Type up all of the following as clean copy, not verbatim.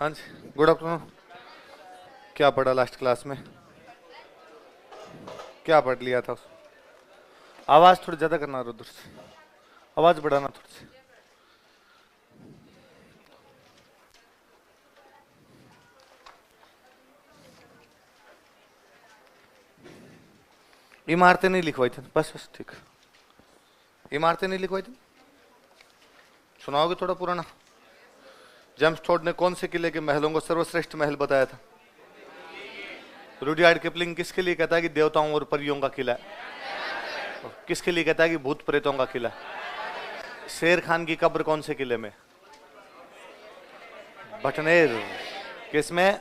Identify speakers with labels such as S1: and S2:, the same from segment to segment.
S1: हाँ जी, good afternoon. क्या पढ़ा लास्ट क्लास में? क्या पढ़ लिया था? आवाज थोड़ी ज्यादा करना उधर से, आवाज बढ़ाना थोड़ी सी। इमारतें नहीं लिखवाई थी, बस बस ठीक। इमारतें नहीं लिखवाई थी, सुनाओगे थोड़ा पुराना? जेम्स टोड ने कौन से किले के महलों को सर्वश्रेष्ठ महल बताया था? रुडयार्ड किपलिंग किसके लिए कहता है कि देवताओं और परियों का किला है? किसके लिए कहता है कि भूत प्रेतों का किला? शेर खान की कब्र कौन से किले में? भटनेर। किसमें?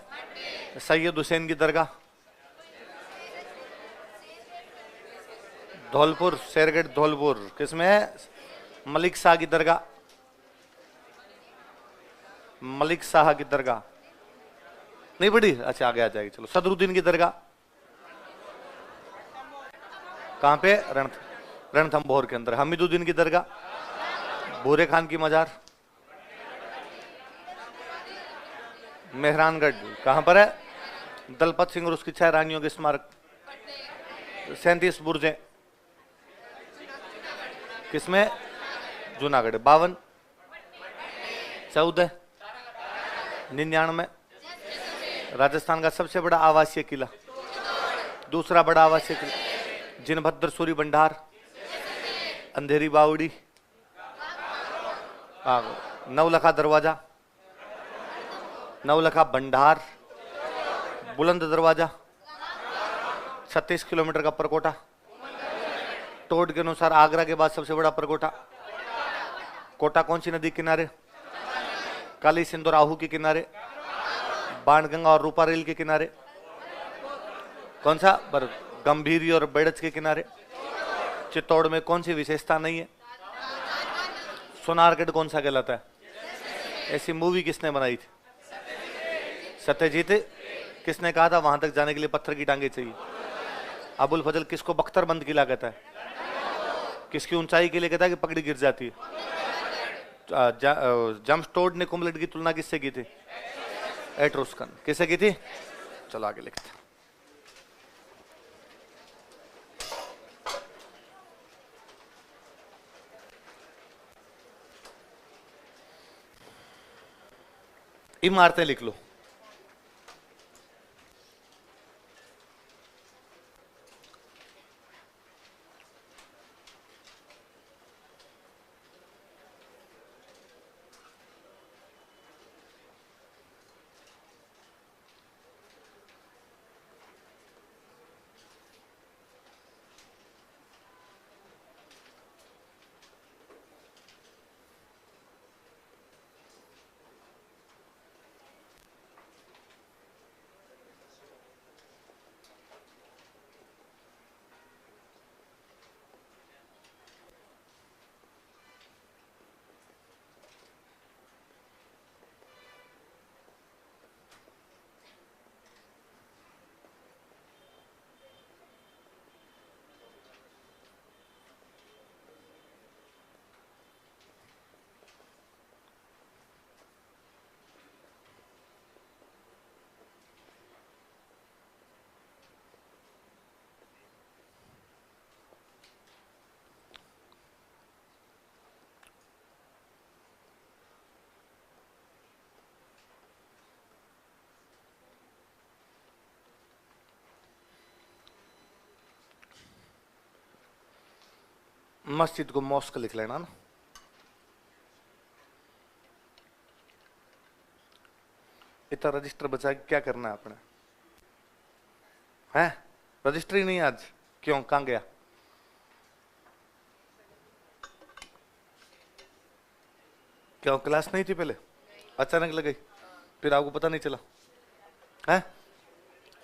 S1: सैयद हुसैन की दरगाह? धौलपुर, शेरगढ़ धौलपुर। किसमें? मलिक शाह की दरगाह। मलिक शाह की दरगाह नहीं पढ़ी? अच्छा आगे आ जाएगी, चलो। सदरुद्दीन की दरगाह कहां पे? रणथंभौर के अंदर। हमीदुद्दीन की दरगाह? भूरे खान की मजार मेहरानगढ़ कहां पर है? दलपत सिंह और उसकी 6 रानियों के स्मारक 37 बुर्जें किसमें? जूनागढ़। 52, 14, 99। राजस्थान का सबसे बड़ा आवासीय किला? दूसरा बड़ा आवासीय किला? जिनभद्र सूरी भंडार, अंधेरी बावड़ी, नवलखा दरवाजा, नवलखा भंडार, बुलंद दरवाजा, 36 किलोमीटर का परकोटा। टोड के अनुसार आगरा के बाद सबसे बड़ा परकोटा? कोटा कौन सी नदी किनारे? काली सिंध और आहू के किनारे? बाणगंगा और रूपा रेल के किनारे? कौन सा? गंभीरी और बेड़च के किनारे? चित्तौड़ में कौन सी विशेषता नहीं है? सोनारगढ़ कौन सा कहलाता है? ऐसी मूवी किसने बनाई थी? सत्यजीत। किसने कहा था वहां तक जाने के लिए पत्थर की टांगे चाहिए? अबुल फजल किसको बख्तरबंद किला कहता है? किसकी ऊंचाई के लिए कहता है कि पगड़ी गिर जाती है? जेम्स टोड ने कुंभलट की तुलना किससे की थी? एट्रुस्कन। किससे की थी? चलो आगे लिखते। इमारतें लिख लो। मस्जिद को मॉस्क लिख लेना ना। इतना रजिस्टर बचा के क्या करना है आपने? है रजिस्टर ही नहीं आज? क्यों, कहां गया? क्यों, क्लास नहीं थी पहले? अचानक लग गई, फिर आपको पता नहीं चला? है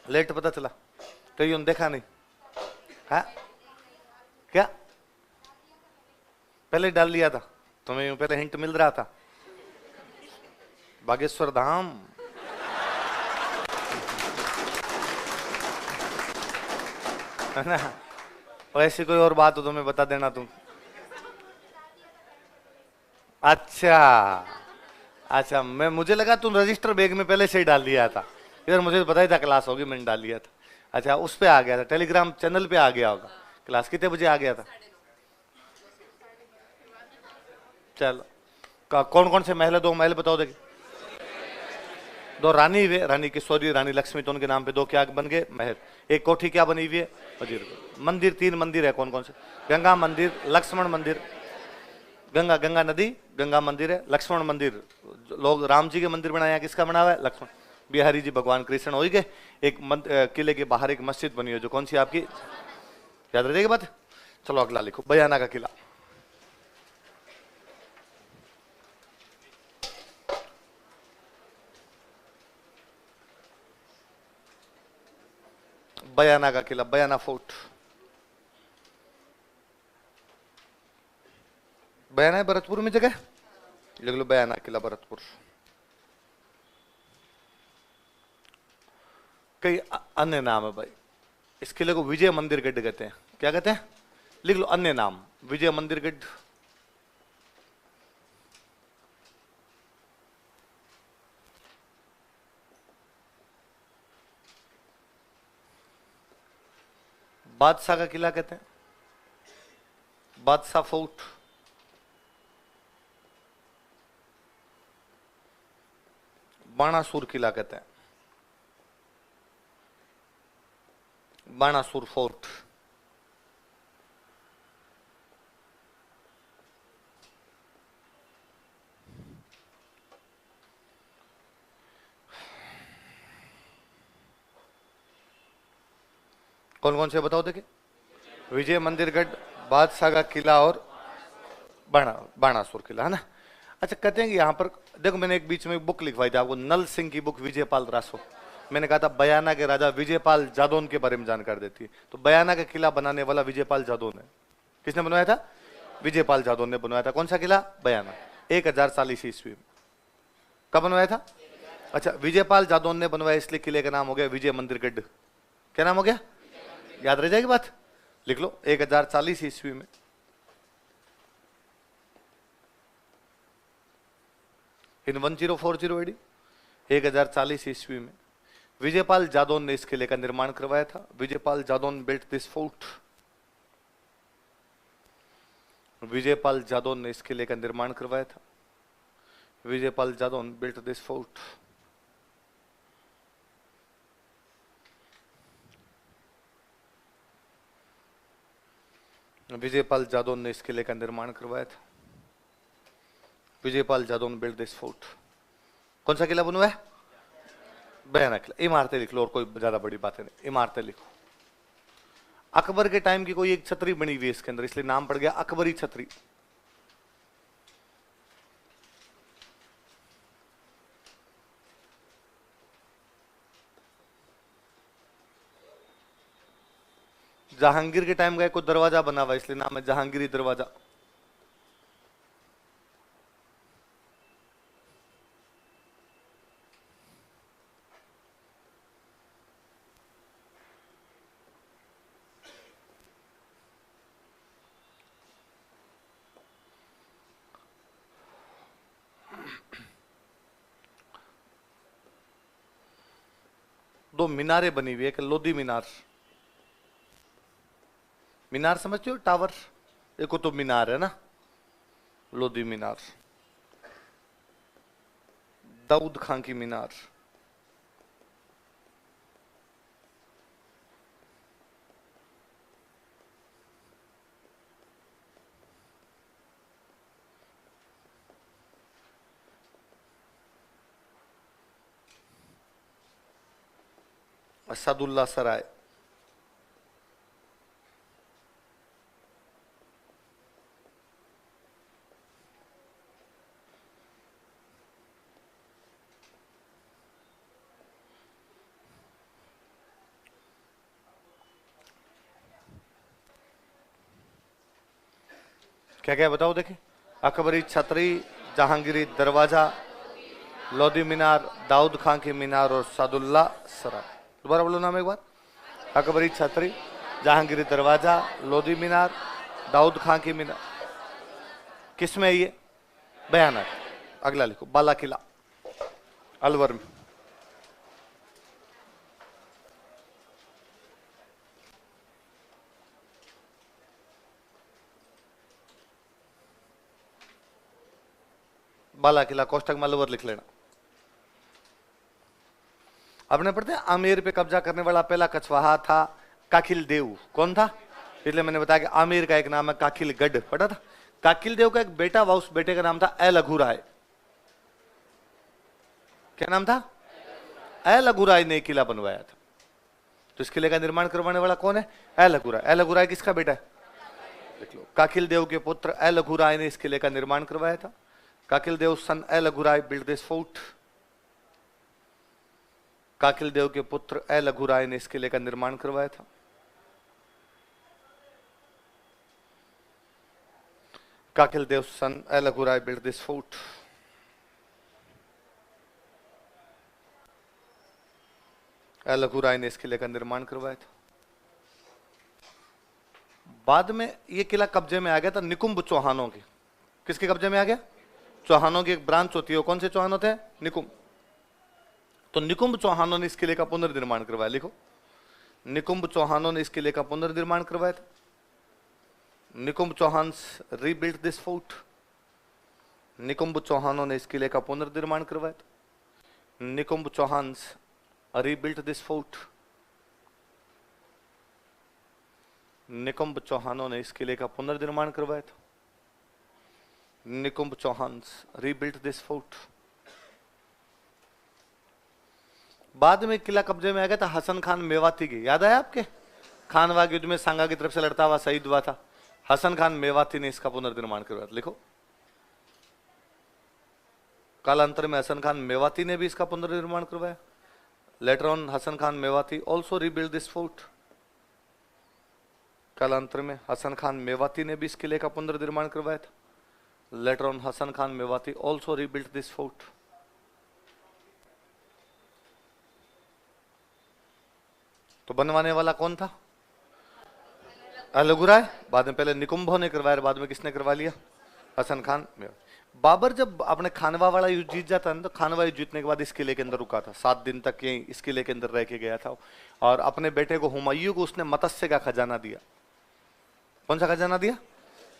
S1: लेट पता चला? कहीं उन देखा नहीं है? क्या पहले डाल लिया था? तुम्हें पहले हिंट मिल रहा था? बागेश्वर धाम। है ना? और ऐसी कोई और बात हो तो मैं बता देना तुम। अच्छा अच्छा, मैं मुझे लगा तुम रजिस्टर बैग में पहले से ही डाल दिया था। इधर मुझे पता ही था क्लास होगी, मैंने डाल दिया था। अच्छा, उस पे आ गया था, टेलीग्राम चैनल पे आ गया होगा। क्लास कितने बजे आ गया था? चलो, कौन कौन से महल है? 2 महल बताओ देखिए। 2 रानी हुए, रानी किशोरी, रानी लक्ष्मी, तो उनके नाम पे 2 क्या बन गए? महल। एक कोठी क्या बनी हुई है? वजीर। मंदिर 3 मंदिर है, कौन कौन से? गंगा मंदिर, लक्ष्मण मंदिर, गंगा गंगा नदी, गंगा मंदिर है। लक्ष्मण मंदिर, लोग राम जी के मंदिर बनाया, किसका बना हुआ है? लक्ष्मण बिहारी जी, भगवान कृष्ण हो ही गए। एक किले के बाहर एक मस्जिद बनी है, जो कौन सी आपकी? याद रखेगी बात। चलो अगला लिखो, बयाना का किला। बयाना का किला, बयाना फोर्ट। बयाना है भरतपुर में जगह, लिख लो बयाना किला भरतपुर। कई अन्य नाम है भाई इस किले को, विजय मंदिर गढ़ कहते हैं। क्या कहते हैं? लिख लो अन्य नाम, विजय मंदिर गढ़। बादशाह का किला कहते हैं, बादशाह फोर्ट। बाणासुर किला कहते हैं, बाणासुर फोर्ट। कौन कौन से बताओ देखिए? विजय मंदिरगढ़, बादशाह का किला और बाणासुर किला, है ना। अच्छा, कहते हैं कि यहाँ पर देखो, मैंने एक बीच में बुक लिखवाई थी आपको, नल सिंह की बुक, विजयपाल रासो। मैंने कहा था बयाना के राजा विजयपाल जादौन के बारे में जानकारी देती है। तो बयाना का किला बनाने वाला विजयपाल जादौन है। किसने बनवाया था? विजयपाल जादौन ने बनवाया था। कौन सा किला? बयाना। 1040 ईस्वी में। कब बनवाया था? अच्छा, विजयपाल जादौन ने बनवाया, इसलिए किले का नाम हो गया विजय मंदिरगढ़। क्या नाम हो गया? याद रह जाएगी बात, लिख लो 1040 ईस्वी में। इन 1040 एडी 1040 ईस्वी में विजयपाल जादौन ने इस किले का निर्माण करवाया था। Vijaypal Jadaun built this fort. Vijaypal Jadaun ने इस किले का निर्माण करवाया था। Vijaypal Jadaun built this fort. Vijaypal Jadaun ने इस किले का निर्माण करवाया था। Vijaypal Jadaun built this fort. कौन सा किला बनवाया है? बयाना किला। इमारतें लिख लो, और कोई ज्यादा बड़ी बातें नहीं, इमारतें लिखो। अकबर के टाइम की कोई एक छतरी बनी हुई है इसके अंदर, इसलिए नाम पड़ गया अकबरी छतरी। जहांगीर के टाइम का कोई दरवाजा बना हुआ, इसलिए नाम है जहांगीरी दरवाजा। दो मीनारें बनी हुई है, एक लोधी मीनार। मीनार समझते हो? टावर, एक कुतुब मीनार है ना, लोधी मीनार। दाऊद खान की मीनार। असदुल्ला सराय। क्या क्या बताओ देखिए? अकबरी छतरी, जहांगीरी दरवाजा, लोधी मीनार, दाऊद खान की मीनार और सादुल्ला सराय। दोबारा बोलो नाम एक बार। अकबरी छतरी, जहांगीरी दरवाजा, लोधी मीनार, दाऊद खान की मीनार। किस में है ये? बयाना। अगला लिखो, बाला किला अलवर में। बाला किला कोष्टक में अलवर लिख लेना। आपने पढ़ते हैं आमेर पे कब्जा करने वाला पहला कछवाहा था काखिल देव। कौन था? इसलिए मैंने बताया कि आमेर का एक नाम है काखिल गढ़, पढ़ा था। काखिल देव का एक बेटा हुआ, उस बेटे का नाम था ए लघुराय। क्या नाम था? ए लघुराय ने किला बनवाया था। तो इस किले का निर्माण करवाने वाला कौन है? ए लघुराय। ए लघुराय किसका बेटा है? देख लो, काखिल देव के पुत्र ए लघुराय ने इस किले का निर्माण करवाया था। काखिल देव सन ए लघुराय बिल्ड दिस फोर्ट। काखिल देव के पुत्र ए लघुराय ने इस किले का निर्माण करवाया था। काखिल देव सन ए लघुराय बिल्ड दिस फोर्ट। ए लघुराय ने इस किले का निर्माण करवाया था। बाद में यह किला कब्जे में आ गया था निकुंभ चौहानों के। किसके कब्जे में आ गया? चौहानों की एक ब्रांच होती है, कौन से चौहान होते हैं? निकुंभ। तो निकुंभ चौहानों ने इस किले का पुनर्निर्माण करवाया। लिखो, निकुंभ चौहानों ने इस किले का पुनर्निर्माण करवाया था। Nikumbh Chauhans rebuilt this fort. Nikumbh चौहानों ने इस किले का पुनर्निर्माण करवाया था। Nikumbh Chauhans rebuilt this fort. Nikumbh चौहानों ने इस किले का पुनर्निर्माण करवाया था। Nikumbh Chauhans rebuilt this fort. बाद में किला कब्जे में आ गया था हसन खान मेवाती की। याद है आपके? खानवा के युद्ध में सांगा की तरफ से लड़ता हुआ शहीद हुआ था। हसन खान मेवाती ने इसका पुनर्निर्माण करवाया। लिखो, कालांतर में हसन खान मेवाती ने भी इसका पुनर्निर्माण करवाया। Later on Hasan Khan Mewati also rebuild this fort. कालांतर में हसन खान मेवाती ने भी इस किले का पुनर्निर्माण करवाया था। Later on Hasan Khan Mewati also rebuild this fort. तो बनवाने वाला कौन था? लघुराय। बाद में पहले निकुंभों ने करवाया, बाद में किसने करवा लिया? हसन खान। बाबर जब अपने खानवा वाला युद्ध जीत जाता है तो खानवा युद्ध जीतने के बाद इस किले के अंदर रुका था, 7 दिन तक यहीं इस किले के अंदर रह के गया था। और अपने बेटे को हुमायूं को उसने मत्स्य का खजाना दिया। कौन सा खजाना दिया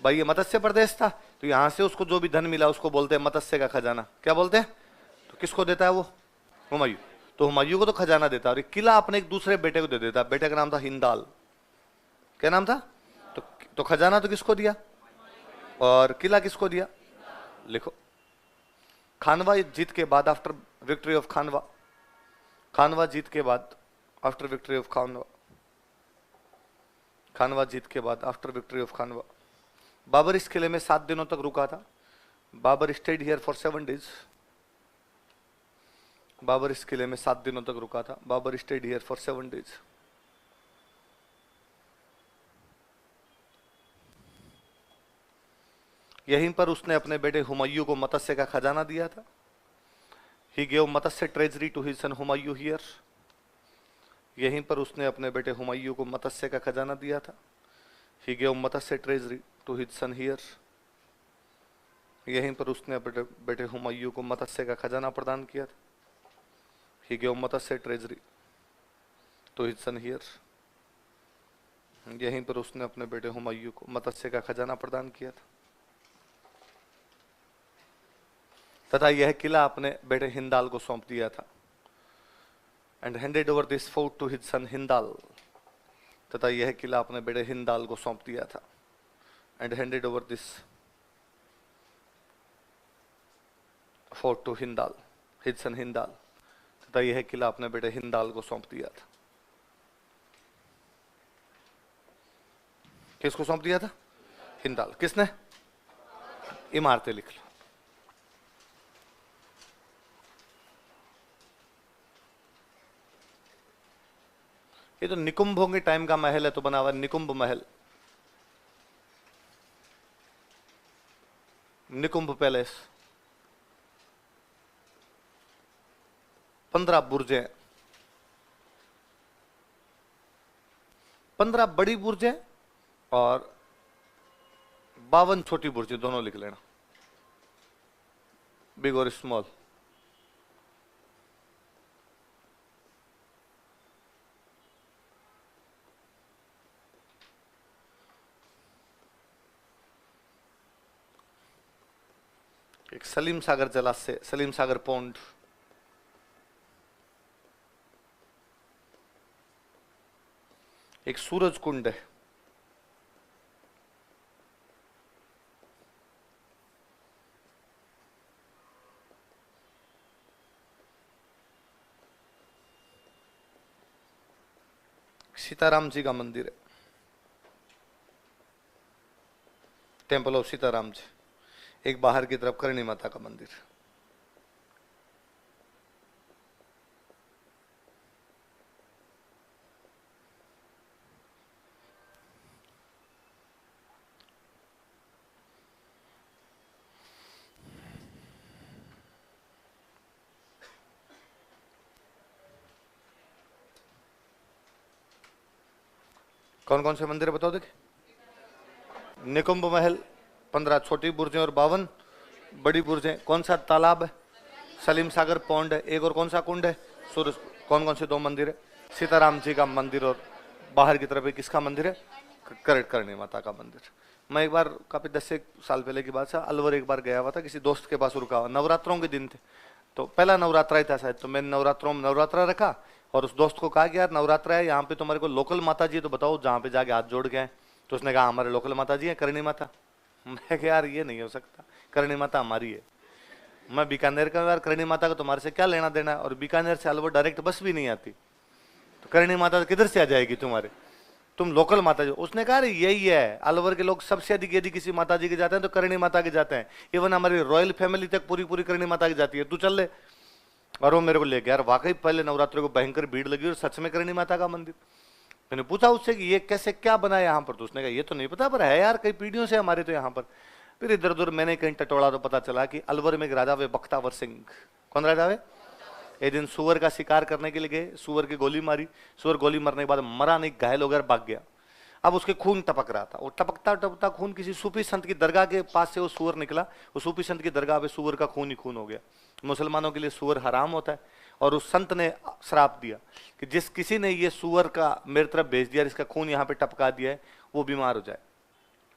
S1: भाई? ये मत्स्य प्रदेश था, तो यहां से उसको जो भी धन मिला उसको बोलते हैं मत्स्य का खजाना। क्या बोलते हैं? तो किसको देता है वो? हुमायूं। तो हुमायूं को तो खजाना देता है और किला अपने एक दूसरे बेटे को दे देता। बेटे का नाम था हिंदाल। क्या नाम था? तो खजाना तो किसको दिया और किला किसको दिया? लिखो, खानवा जीत के बाद after victory of Khanwa, Khanwa जीत के बाद after victory of Khanwa, Khanwa जीत के बाद after victory of Khanwa, Babur इस किले में 7 दिनों तक रुका था। Babur stayed here for 7 days. Babur इस किले में 7 दिनों तक रुका था। Babur stayed here for 7 days. यहीं पर उसने अपने बेटे हुमायूं को मत्स्य का खजाना दिया था। He gave Matsya treasury to his son Humayun here. यहीं पर उसने अपने बेटे हुमायूं को मत्स्य का खजाना दिया था। He gave Matsya treasury to his son here. यहीं पर उसने अपने बेटे हुमायूं को मत्स्य का खजाना प्रदान किया था। He gave Matsya treasury to his son here. यहीं पर उसने अपने बेटे हुमायूं को मत्स्य का खजाना प्रदान किया था तथा यह किला अपने बेटे हिंदाल को सौंप दिया था। And handed over this fort to his son Hindal. तथा यह किला अपने बेटे हिंदाल को सौंप दिया था। And handed over this fort to Hindal, his son Hindal. तथा यह किला अपने बेटे हिंदाल को सौंप दिया था। किसको सौंप दिया था? हिंदाल। किसने? इमारतें लिख लो। ये तो निकुंभों के टाइम का महल है, तो बना हुआ निकुंभ महल, निकुंभ पैलेस। 15 बुर्जें, 15 बड़ी बुर्जें और 52 छोटी बुर्जें, दोनों लिख लेना। बिग और स्मॉल? एक सलीम सागर जलाशय, सलीम सागर पॉन्ड, एक सूरज कुंड है, सीताराम जी का मंदिर है, टेम्पल ऑफ सीताराम जी, एक बाहर की तरफ करणी माता का मंदिर। कौन कौन से मंदिर बताओ देखे? निकुंभ महल, 15 छोटी बुर्जें और 52 बड़ी बुर्जें। कौन सा तालाब है? सलीम सागर पॉन्ड है। एक और कौन सा कुंड है? सूरज। कौन कौन से 2 मंदिर है? सीताराम जी का मंदिर और बाहर की तरफ किसका मंदिर है? करणी माता का मंदिर। मैं एक बार काफी 10 एक साल पहले की बात है, अलवर एक बार गया हुआ था, किसी दोस्त के पास रुका हुआ, नवरात्रों के दिन थे, तो पहला नवरात्रा ही था शायद, तो मैंने नवरात्रों में नवरात्रा रखा और उस दोस्त को कहा कि यार नवरात्रा है यहाँ पे, तुम्हारे को लोकल माता जी तो बताओ जहाँ पे जाके हाथ जोड़ के आए। तो उसने कहा हमारे लोकल माता जी है करणी माता। मैं कहा यार ये नहीं हो सकता, करणी माता हमारी है। मैं बीकानेर का, यार करणी माता का तुम्हारे से क्या लेना देना है, और बीकानेर से अलवर डायरेक्ट बस भी नहीं आती, तो करणी माता किधर से आ जाएगी तुम्हारे, तुम लोकल माता जी। उसने कहा अरे यही है, अलवर के लोग सबसे अधिक यदि किसी माता जी के जाते हैं तो करणी माता के जाते हैं, इवन हमारी रॉयल फैमिली तक पूरी पूरी करणी माता की जाती है, तू चल ले। और वो मेरे को ले गया, यार वाकई पहले नवरात्रि को भयंकर भीड़ लगी और सच में करणी माता का मंदिर। मैंने पूछा उससे कि ये कैसे क्या बना है यहाँ पर, तो उसने कहा ये तो नहीं पता, पर है यार कई पीढ़ियों से हमारे तो यहाँ पर। फिर इधर उधर मैंने कहीं टटोला तो पता चला कि अलवर में एक राजा वे बख्तावर सिंह। कौन राजा वे? एक दिन सुअर का शिकार करने के लिए गए, सुअर की गोली मारी, सुअर गोली मरने के बाद मरा नहीं, घायल होकर भाग गया। अब उसके खून टपक रहा था, वो टपकता टपकता खून किसी सूफी संत की दरगाह के पास से वो सुअर निकला, वो सूफी संत की दरगाह पे सुअर का खून ही खून हो गया। मुसलमानों के लिए सुअर हराम होता है, और उस संत ने श्राप दिया कि जिस किसी ने ये सुअर का मेरी तरफ भेज दिया, इसका खून यहाँ पे टपका दिया है, वो बीमार हो जाए।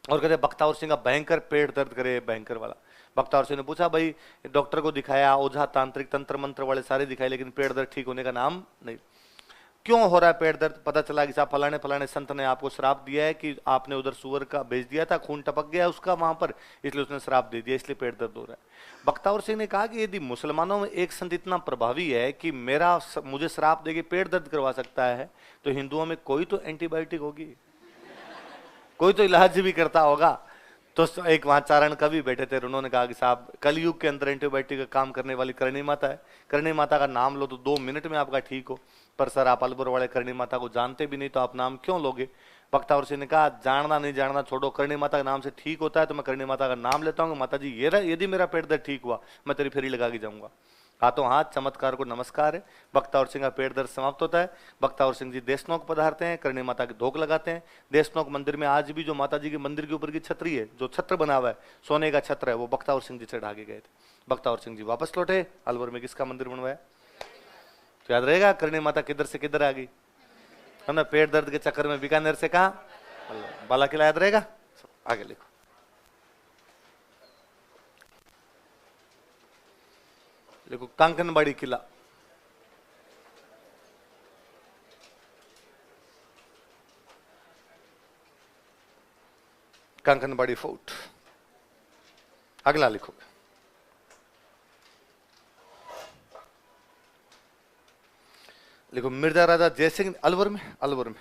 S1: और कहते बख्तावर सिंह का भयंकर पेट दर्द करे, भयंकर वाला। बख्तावर सिंह ने पूछा भाई डॉक्टर को दिखाया, ओझा तांत्रिक तंत्र मंत्र वाले सारे दिखाए, लेकिन पेट दर्द ठीक होने का नाम नहीं। क्यों हो रहा है पेट दर्द? पता चला कि साहब फलाने फलाने संत ने आपको श्राप दिया है कि आपने उधर सुअर का भेज दिया था, खून टपक गया उसका वहां पर, इसलिए उसने श्राप दे दिया, इसलिए पेट दर्द हो रहा है। बख्तावर सिंह ने कहा कि यदि मुसलमानों में एक संत इतना प्रभावी है कि मुझे श्राप देके पेट दर्द करवा सकता है, तो हिंदुओं में कोई तो एंटीबायोटिक होगी, कोई तो इलाज भी करता होगा। तो एक वहां चारण कवि बैठे थे, उन्होंने कहा कि साहब कलयुग के अंदर एंटीबायोटिक का काम करने वाली करणी माता है, करणी माता का नाम लो तो 2 मिनट में आपका ठीक हो। पर सर आप अलवर वाले करणी माता को जानते भी नहीं तो आप नाम क्यों लोगे? बख्तावर सिंह ने कहा जानना नहीं जानना छोड़ो, करणी माता के नाम से ठीक होता है तो मैं करणी माता का नाम लेता हूँ। माता जी ये यदि मेरा पेट दर्द ठीक हुआ मैं तेरी फेरी लगा के जाऊंगा। हाथों हाथ चमत्कार को नमस्कार है। बख्तावर सिंह का पेट दर्द समाप्त होता है। बख्तावर सिंह जी देशनोक पधारते हैं, करणी माता के धोख लगाते हैं। देशनोक मंदिर में आज भी जो माता जी के मंदिर के ऊपर की छतरी है, जो छत्र बना हुआ है, सोने का छत्र है, वो बख्तावर सिंह जी चढ़ा के गए थे। बख्तावर सिंह जी वापस लौटे, अलवर में किसका मंदिर बनवाया? तो याद रहेगा करणी माता किधर से किधर आ गई, हमने पेट दर्द के चक्कर में बीकानेर से कहा बाला किला, याद रहेगा? आगे लिखो। देखो कांकनबाड़ी किला, कांकनबाड़ी फोर्ट। अगला लिखो। देखो मिर्जा राजा जयसिंह, अलवर में, अलवर में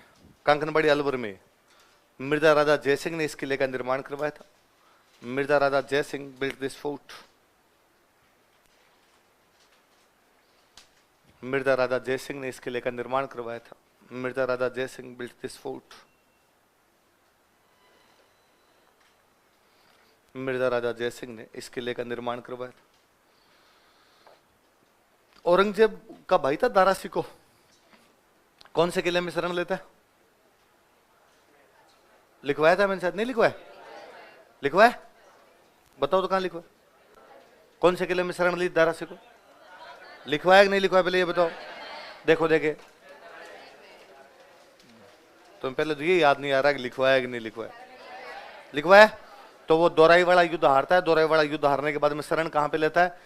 S1: कांकनबाड़ी अलवर में मिर्जा राजा जयसिंह ने इस किले का निर्माण करवाया था। Mirza Raja Jaisingh built this fort. Mirza Raja Jaisingh ने इस किले का निर्माण करवाया था। Mirza Raja Jaisingh built this fort. Mirza Raja Jaisingh ने इस किले का निर्माण करवाया था। औरंगजेब का भाई था दारा सिको, कौन से किले में शरण लेता है? लिखवाया था मैंने, शायद नहीं लिखवाया, लिखवाया? बताओ तो कहां लिखवाया? कौन से किले में शरण ली दारा सिको? लिखवाया कि नहीं लिखवाया पहले ये बताओ। देखो देखे तुम पहले तो ये याद नहीं आ रहा कि लिखवाया कि नहीं लिखवाया। लिखवाया तो वो दोराई वाला युद्ध हारता है। दोराई वाला युद्ध हारने के बाद में शरण कहां पे लेता है?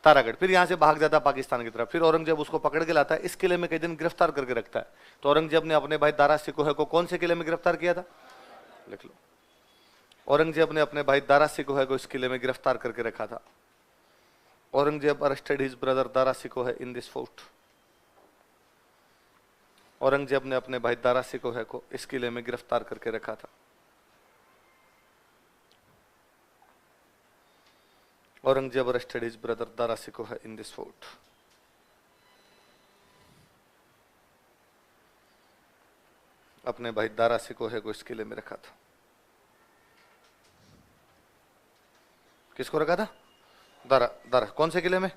S1: तारागढ़। फिर यहां से भाग जाता है पाकिस्तान की तरफ। फिर औरंगजेब उसको पकड़ के लाता है, इस किले में कई दिन गिरफ्तार करके रखता है। तो औरंगजेब ने अपने भाई दारा सिकोह को कौन से किले में गिरफ्तार किया था? लिख लो। औरंगजेब ने अपने भाई दारा सिकोह को इस किले में गिरफ्तार करके रखा था। Aurangzeb arrested his brother Dara Shikoh in this fort. Aurangzeb ने अपने भाई दारा सिकोह को इस किले में गिरफ्तार करके रखा था। Aurangzeb arrested his brother Dara Shikoh in this fort. अपने भाई दारा सिकोह को इस किले में रखा था। किसको रखा था? दारा। दारा कौन से किले में?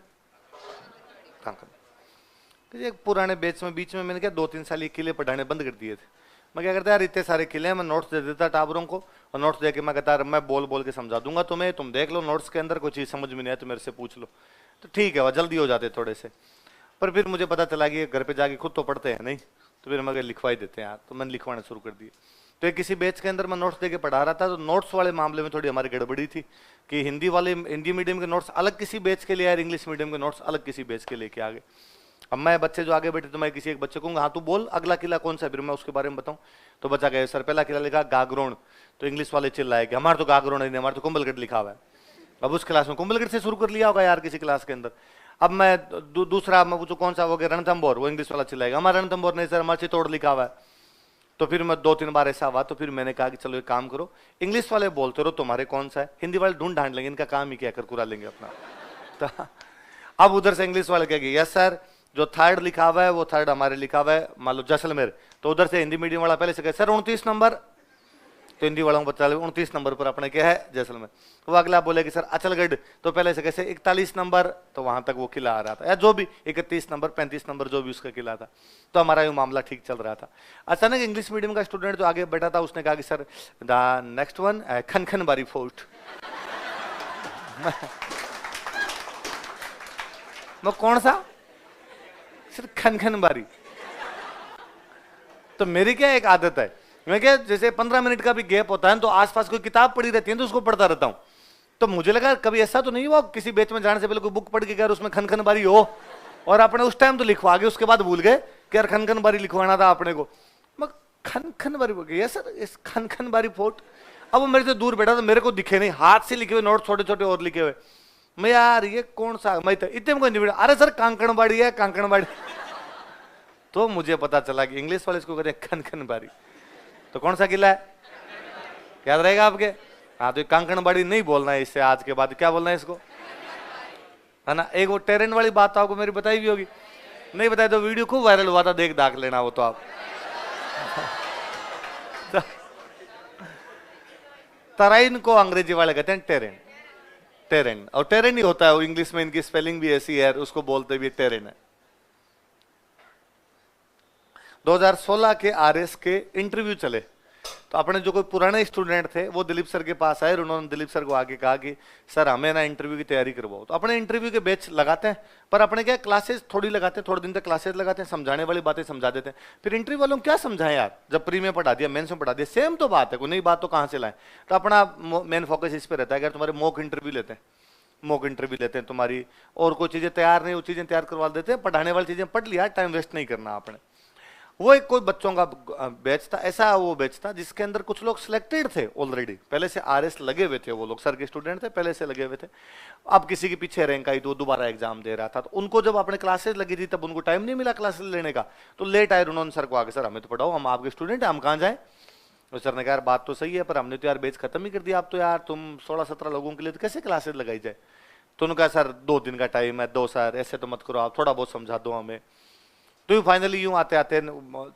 S1: कांकन। एक पुराने बेच में बीच में मैंने क्या 2-3 साल ये किले पढ़ाने बंद कर दिए थे। मैं क्या करता यार, इतने सारे किले हैं, मैं नोट्स दे देता टाबरों को और नोट्स देके मैं कहता मैं बोल बोल के समझा दूंगा तुम्हें, तुम देख लो नोट्स के अंदर कोई चीज़ समझ में नहीं आए तो मेरे से पूछ लो। तो ठीक है, वह जल्दी हो जाते थोड़े से। पर फिर मुझे पता चला कि घर पे जाके खुद तो पढ़ते हैं नहीं, तो फिर मैं लिखवा ही देते हैं यार, तो मैंने लिखवाना शुरू कर दिया। तो एक किसी बैच के अंदर मैं नोट्स देके पढ़ा रहा था, तो नोट्स वाले मामले में थोड़ी हमारी गड़बड़ी थी कि हिंदी मीडियम के नोट्स अलग किसी बैच के लिए आए, इंग्लिश मीडियम के नोट्स अलग किसी बैच के लेके आ गए। अब मैं बच्चे जो आगे बैठे तो मैं किसी एक बच्चे कहूँगा हाँ तू बोल अगला किला कौन सा है, फिर मैं उसके बारे में बताऊँ। तो बच्चा कहे सर पहला किला लिखा गागरोन। तो इंग्लिश वाले चिल्लाए कि हमारे तो गागरोन नहीं, हमारे तो कुंभलगढ़ लिखा हुआ है। अब उस क्लास में कुंभलगढ़ से शुरू कर लिया होगा यार किसी क्लास के अंदर। अब मैं दूसरा मैं पूछूं कौन सा हो गया रणथंबोर, वो इंग्लिश वाला चिल्लाएगा हमारा रणथंबोर नहीं सर हमारे चित्तौड़ लिखा हुआ है। तो फिर मैं 2-3 बार ऐसा हुआ, तो फिर मैंने कहा कि चलो एक काम करो, इंग्लिश वाले बोलते रहो तुम्हारे कौन सा है, हिंदी वाले ढूंढ ढांड लेंगे, इनका काम ही क्या कर कुरा लेंगे अपना। तो अब उधर से इंग्लिश वाले कहेंगे यस सर जो थर्ड लिखा हुआ है वो थर्ड हमारे लिखा हुआ है मान लो जैसलमेर। तो उधर से हिंदी मीडियम वाला पहले से कहे सर 29 नंबर, तो हिंदी वालों को बता 29 नंबर पर अपने क्या है जैसलमेर। वो अगला बोले कि सर अचलगढ़, तो पहले से कैसे 41 नंबर, तो वहां तक वो किला आ रहा था, या जो भी 31 नंबर 35 नंबर जो भी उसका किला था। तो हमारा ये मामला ठीक चल रहा था। अचानक इंग्लिश मीडियम का स्टूडेंट जो आगे बैठा था उसने कहा कि sir the next one Khankhanbari fort. मैं कौन सा? सर खनखनबारी। तो मेरी क्या एक आदत है, मैं क्या जैसे 15 मिनट का भी गैप होता है तो आसपास कोई किताब पड़ी रहती है तो उसको पढ़ता रहता हूं। तो मुझे लगा कभी ऐसा तो नहीं हुआ किसी बैच में जाने से पहले कोई बुक पढ़ के गया उसमें खनखनबारी हो, और आपने उस टाइम तो लिखवा गए उसके बाद भूल गए कि यार खनखनबारी लिखवाना था आपने को। मैं खनखनबारी बोल गया सर इस खनखनबारी फोर्ट। अब वो मेरे से दूर बैठा तो मेरे को दिखे नहीं, हाथ से लिखे हुए नोट छोटे छोटे और लिखे हुए। मैं यार ये कौन सा, मैं इतने में कोई अरे सर कांकणबाड़ी है कांकणबाड़ी। तो मुझे पता चला कि इंग्लिश वाले इसको कहते हैं खनखनबारी। तो कौन सा किला है याद रहेगा आपके? हाँ तो कांकणबाड़ी नहीं बोलना है इससे आज के बाद, क्या बोलना है इसको, है ना। एक वो टेरेन वाली बात तो आपको मेरी बताई भी होगी, नहीं बताई तो वीडियो खूब वायरल हुआ था, देख दाख लेना वो तो आप। तराइन को अंग्रेजी वाले कहते हैं टेरेन, टेरेन, और टेरेन ही होता है वो, इंग्लिश में इनकी स्पेलिंग भी ऐसी है, उसको बोलते भी टेरेन है। 2016 के आरएस के इंटरव्यू चले, तो अपने जो कोई पुराने स्टूडेंट थे वो दिलीप सर के पास आए और उन्होंने दिलीप सर को आके कहा कि सर हमें ना इंटरव्यू की तैयारी करवाओ। तो अपने इंटरव्यू के बैच लगाते हैं, पर अपने क्या क्लासेस थोड़ी लगाते हैं, थोड़े दिन तक क्लासेस लगाते हैं, समझाने वाली बातें समझा देते हैं। फिर इंटरव्यू वालों को क्या समझाएं यार, जब प्री में पढ़ा दिया मेंस में पढ़ा दिया सेम तो बात है, कोई नई बात तो कहाँ से लाएं। तो अपना मेन फोकस इस पर रहता है कि तुम्हारे मॉक इंटरव्यू लेते हैं, मॉक इंटरव्यू लेते हैं तुम्हारी, और कोई चीजें तैयार नहीं वो चीजें तैयार करवा देते हैं, पढ़ाने वाली चीजें पढ़ लिया, टाइम वेस्ट नहीं करना आपने। वो एक कोई बच्चों का बैच था, ऐसा वो बैच था जिसके अंदर कुछ लोग सिलेक्टेड थे ऑलरेडी, पहले से आरएस लगे हुए थे, वो लोग सर के स्टूडेंट थे पहले से लगे हुए थे। अब किसी के पीछे रैंक आई तो दोबारा एग्जाम दे रहा था, तो उनको जब अपने क्लासेस लगी थी तब उनको टाइम नहीं मिला क्लासेस लेने का, तो लेट आए। उन्होंने सर को आगे सर हमें तो पढ़ाओ, हम आपके स्टूडेंट हैं, हम कहाँ जाए। तो सर ने कहा यार बात तो सही है पर हमने तो यार बैच खत्म ही कर दिया, आप तो यार तुम 16-17 लोगों के लिए तो कैसे क्लासेस लगाई जाए। तो उन्होंने कहा सर 2 दिन का टाइम है, 2 सर ऐसे तो मत करो, आप थोड़ा बहुत समझा दो हमें। तो फाइनली यूं आते आते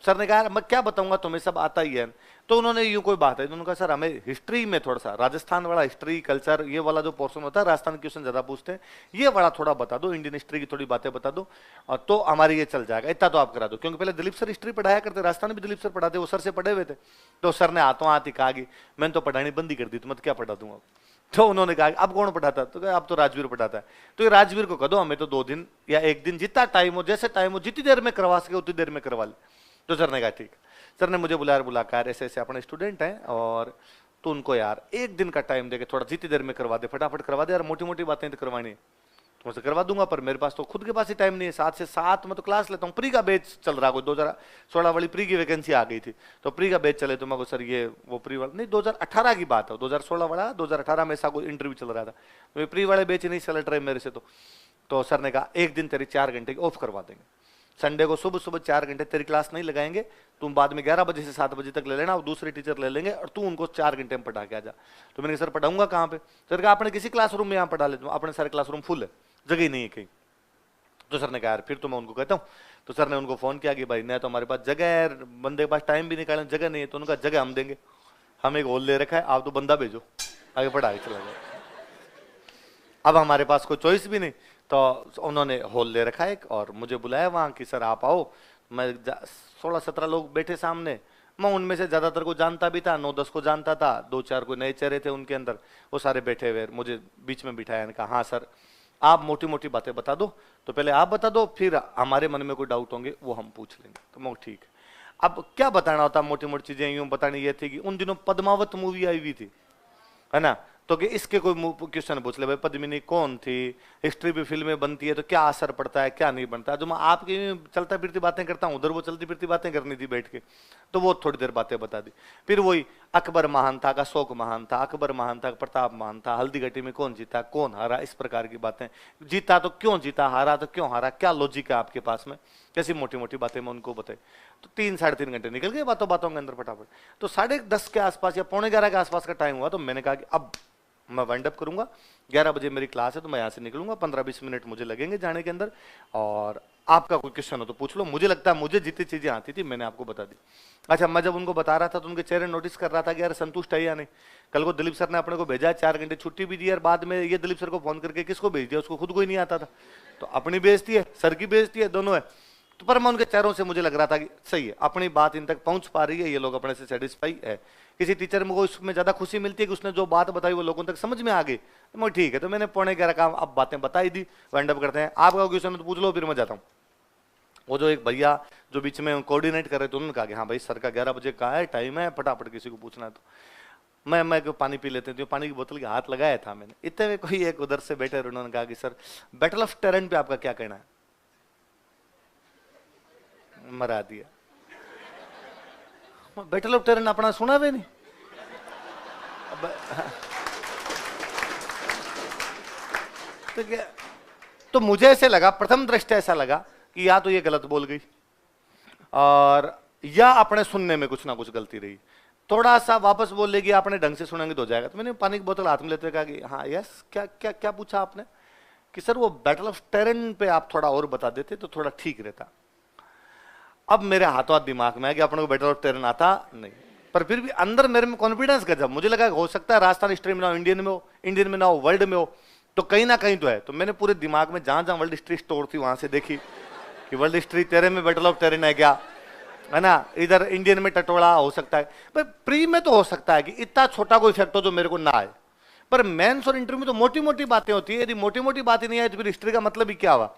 S1: सर ने कहा मैं क्या बताऊंगा तुम्हें सब आता ही है। तो उन्होंने यूं कोई बात है, उन्होंने कहा सर हमें हिस्ट्री में थोड़ा सा राजस्थान वाला हिस्ट्री कल्चर ये वाला जो पोर्शन होता है, राजस्थान क्वेश्चन ज्यादा पूछते हैं, ये वाला थोड़ा बता दो, इंडियन हिस्ट्री की थोड़ी बातें बता दो, और तो हमारी ये चल जाएगा, इतना तो आप करा दो। क्योंकि पहले दिलीप सर हिस्ट्री पढ़ाया करते, राजस्थान में भी दिलीप सर पढ़ाते, वो सर से पढ़े हुए थे। तो सर ने हाथों हाथ ही कहा कि मैंने तो पढ़ानी बंद ही कर दी, तो मैं क्या पढ़ा दूंगा। तो उन्होंने कहा अब कौन पढ़ाता, तो कहा अब तो राजवीर पढ़ाता है। तो ये राजवीर को कह दो, हमें तो 2 दिन या 1 दिन, जितना टाइम हो, जैसे टाइम हो, जितनी देर में करवा सके उतनी देर में करवा ले। तो सर ने कहा ठीक। सर ने मुझे बुलाकर ऐसे ऐसे अपने स्टूडेंट हैं और तो उनको यार 1 दिन का टाइम देके थोड़ा जितनी देर में करवा दे, फटाफट करवा दे यार, मोटी मोटी बातें तो करवानी है। तो मैं करवा दूंगा, पर मेरे पास तो खुद के पास ही टाइम नहीं है। 7 से 7 मैं तो क्लास लेता हूँ। प्री का बैच चल रहा, कोई 2016 वाली प्री की वैकेंसी आ गई थी, तो प्री का बैच चले। तो मैं सर ये वो प्री वाला नहीं, 2018 की बात है, 2016 वाला 2018 में ऐसा कोई इंटरव्यू चल रहा था, तो प्री वाले बैच नहीं सेलेक्ट रहे मेरे से। तो सर ने कहा 1 दिन तेरी 4 घंटे की ऑफ करवा देंगे, संडे को सुबह सुबह 4 घंटे तेरी क्लास नहीं लगाएंगे, तुम बाद में 11 बजे से 7 बजे तक ले लेना, और दूसरे टीचर ले लेंगे और तू उनको 4 घंटे में पढ़ा के आ जा। तो मैंने सर पढ़ाऊंगा कहाँ पे? सर कहा अपने किसी क्लासरूम में यहाँ पढ़ा लेता हूँ, अपने सारे क्लासरूम फुल है, जगह ही नहीं है कहीं। तो सर ने कहा यार फिर तो मैं उनको कहता हूँ। तो सर ने उनको फोन किया कि भाई नहीं तो हमारे पास जगह है, बंदे के पास टाइम भी निकालने जगह नहीं है। तो उनका जगह हम देंगे, हम एक हॉल ले रखा है, आप तो बंदा भेजो आगे पढ़ा के चला जाए। अब हमारे पास कोई चॉइस भी नहीं, तो उन्होंने हॉल ले रखा है और मुझे बुलाया वहां कि सर आप आओ। मैं 16-17 लोग बैठे सामने, मैं उनमें से ज्यादातर को जानता भी था, 9-10 को जानता था, 2-4 कोई नए चेहरे थे उनके अंदर, वो सारे बैठे हुए। मुझे बीच में बिठाया, कहा हाँ सर आप मोटी मोटी बातें बता दो, तो पहले आप बता दो, फिर हमारे मन में कोई डाउट होंगे वो हम पूछ लेंगे। तो मैं ठीक है। अब क्या बताना होता, मोटी मोटी चीजें यूं बतानी ये थी कि उन दिनों पद्मावत मूवी आई हुई थी, है ना, तो कि इसके कोई क्वेश्चन पूछ ले, भाई पद्मिनी कौन थी, हिस्ट्री भी फिल्में बनती है तो क्या असर पड़ता है क्या नहीं बनता। जो मैं आपकी चलता फिरती बातें करता हूँ, उधर वो चलती फिरती बातें करनी थी बैठ के, तो वो थोड़ी देर बातें बता दी। फिर वही अकबर महान था, अशोक महान था, अकबर महान था, प्रताप महान था, हल्दी घटी में कौन जीता कौन हारा, इस प्रकार की बातें। जीता तो क्यों जीता, हारा तो क्यों हारा, क्या लॉजिक है आपके पास में, कैसी मोटी मोटी बातें मैं उनको बताई। तो 3-3.5 घंटे निकल गए बातों बातों के अंदर फटाफट। तो 10:30 के आसपास या 11:45 के आसपास का टाइम हुआ, तो मैंने कहा कि अब मैं वाइंड अप करूंगा, 11 बजे मेरी क्लास है, तो मैं यहाँ से निकलूंगा, 15-20 मिनट मुझे लगेंगे जाने के अंदर, और आपका कोई क्वेश्चन हो तो पूछ लो। मुझे लगता है मुझे जितनी चीजें आती थी मैंने आपको बता दी। अच्छा, मैं जब उनको बता रहा था तो उनके चेहरे नोटिस कर रहा था कि यार संतुष्ट है या नहीं। कल को दिलीप सर ने अपने को भेजा है, 4 घंटे छुट्टी भी दी, और बाद में ये दिलीप सर को फोन करके किसको भेज दिया, उसको खुद को ही नहीं आता था। तो अपनी बेइज्जती है, सर की बेइज्जती है, दोनों है। तो पर मैं उनके चेहरों से मुझे लग रहा था कि सही है, अपनी बात इन तक पहुंच पा रही है, ये लोग अपने से सेटिस्फाई है। किसी टीचर को इसमें ज्यादा खुशी मिलती है कि उसने जो बात बताई वो लोगों तक समझ में आ गई, तो मैं ठीक है। तो मैंने 11:15 का अब बातें बताई दी, वाइंड अप करते हैं। आपका क्वेश्चन तो पूछ लो, फिर मैं जाता हूँ। वो जो एक भैया जो बीच में कोऑर्डिनेट कर रहे थे, उन्होंने कहा कि हाँ भाई सर का 11 बजे का है टाइम है, फटाफट किसी को पूछना है। तो मैं पानी पी लेते थे, पानी की बोतल के हाथ लगाया था मैंने, इतने में कोई एक उधर से बैठे, उन्होंने कहा कि सर बैटल ऑफ टेरन पे आपका क्या कहना है। मरा दिया, बैटल ऑफ टेरन अपना सुना भी नहीं। तो मुझे ऐसे लगा, प्रथम दृष्टया ऐसा लगा कि या तो ये गलत बोल गई और या अपने सुनने में कुछ ना कुछ गलती रही। थोड़ा सा वापस बोल लेगी, आपने ढंग से सुनेंगे तो हो जाएगा। तो मैंने पानी की बोतल हाथ में लेते कहा कि हाँ यस, क्या क्या क्या पूछा आपने, कि सर वो बैटल ऑफ टेरन पे आप थोड़ा और बता देते तो थोड़ा ठीक रहता। अब मेरे हाथों हाथ दिमाग में है कि अपने को बैटल ऑफ टेरन आता नहीं, पर फिर भी अंदर मेरे में कॉन्फिडेंस गजब, मुझे लगा हो सकता है राजस्थान हिस्ट्री में ना हो, इंडियन में ना हो, वर्ल्ड में हो, तो कहीं ना कहीं तो है। तो मैंने पूरे दिमाग में जहां जहां वर्ल्ड हिस्ट्री स्टोर थी वहां से देखी कि वर्ल्ड हिस्ट्री तेरे में बैटल ऑफ टेरन है क्या, है ना, इधर इंडियन में टटोला हो सकता है, पर प्री में तो हो सकता है कि इतना छोटा कोई इफेक्ट हो जो मेरे को ना आए, पर मेंस और इंटरव्यू में तो मोटी मोटी बातें होती है। यदि मोटी मोटी बातें नहीं आई तो फिर हिस्ट्री का मतलब ही क्या हुआ।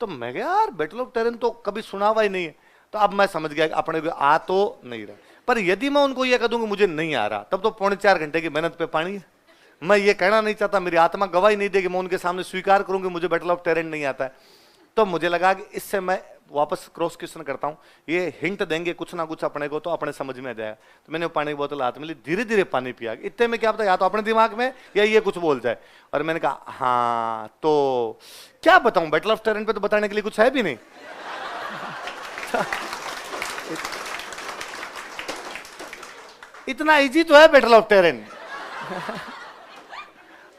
S1: तो मैं यार बैटल ऑफ टेरन तो कभी सुना हुआ ही नहीं है। तो अब मैं समझ गया कि अपने को आ तो नहीं रहा, पर यदि मैं उनको यह कह दूं कि मुझे नहीं आ रहा, तब तो 3.25 घंटे की मेहनत पे पानी है। मैं ये कहना नहीं चाहता, मेरी आत्मा गवाही नहीं देगी, मैं उनके सामने स्वीकार करूंगी मुझे बैटल ऑफ टेरन नहीं आता है। तो मुझे लगा कि इससे मैं वापस क्रॉस क्वेश्चन करता हूं, ये हिंट देंगे कुछ ना कुछ अपने को, तो अपने समझ में आ जाएगा। तो मैंने पानी की बोतल हाथ में ली, धीरे धीरे पानी पिया, इतने में क्या पता या तो अपने दिमाग में या ये कुछ बोल जाए। और मैंने कहा हाँ, तो क्या बताऊं, बैटल ऑफ टेरन पे तो बताने के लिए कुछ है भी नहीं। इतना इजी तो है बैटल ऑफ टेरन।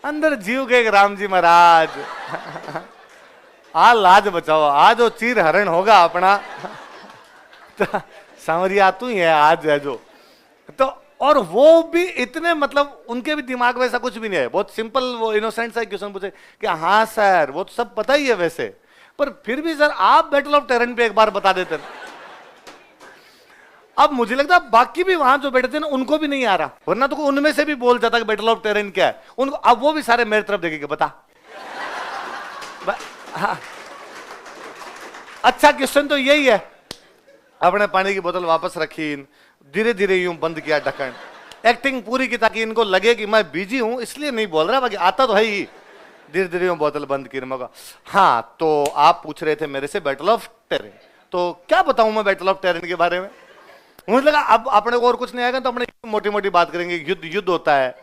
S1: अंदर जीव गए राम जी महाराज, आ लाज बचाओ, आज वो चीर हरण होगा अपना, तो सांवरिया तू ही है आज है जो। तो और वो भी इतने मतलब उनके भी दिमाग में ऐसा कुछ भी नहीं है, बहुत सिंपल वो इनोसेंट सा क्वेश्चन पूछे कि हाँ सर वो तो सब पता ही है वैसे, पर फिर भी सर आप बैटल ऑफ टेरन पे एक बार बता देते। अब मुझे लगता है बाकी भी वहां जो बैठे थे ना उनको भी नहीं आ रहा, वरना तो उनमें से भी बोल जाता कि बैटल ऑफ टेरेन क्या है उनको। अब वो भी सारे मेरी तरफ देखेंगे, बता। हाँ। अच्छा क्वेश्चन तो यही है। अपने पानी की बोतल वापस रखी, धीरे धीरे यूं बंद किया ढक्कन, एक्टिंग पूरी की ताकि इनको लगे कि मैं बिजी हूं इसलिए नहीं बोल रहा, बाकी आता तो है ही। धीरे धीरे यूं बोतल बंद की। हाँ, तो आप पूछ रहे थे मेरे से बैटल ऑफ टेरेन, तो क्या बताऊं मैं बैटल ऑफ टेरेन के बारे में। मुझे लगा अब अपने को और कुछ नहीं आएगा तो अपने मोटी मोटी बात करेंगे। युद्ध युद्ध होता है,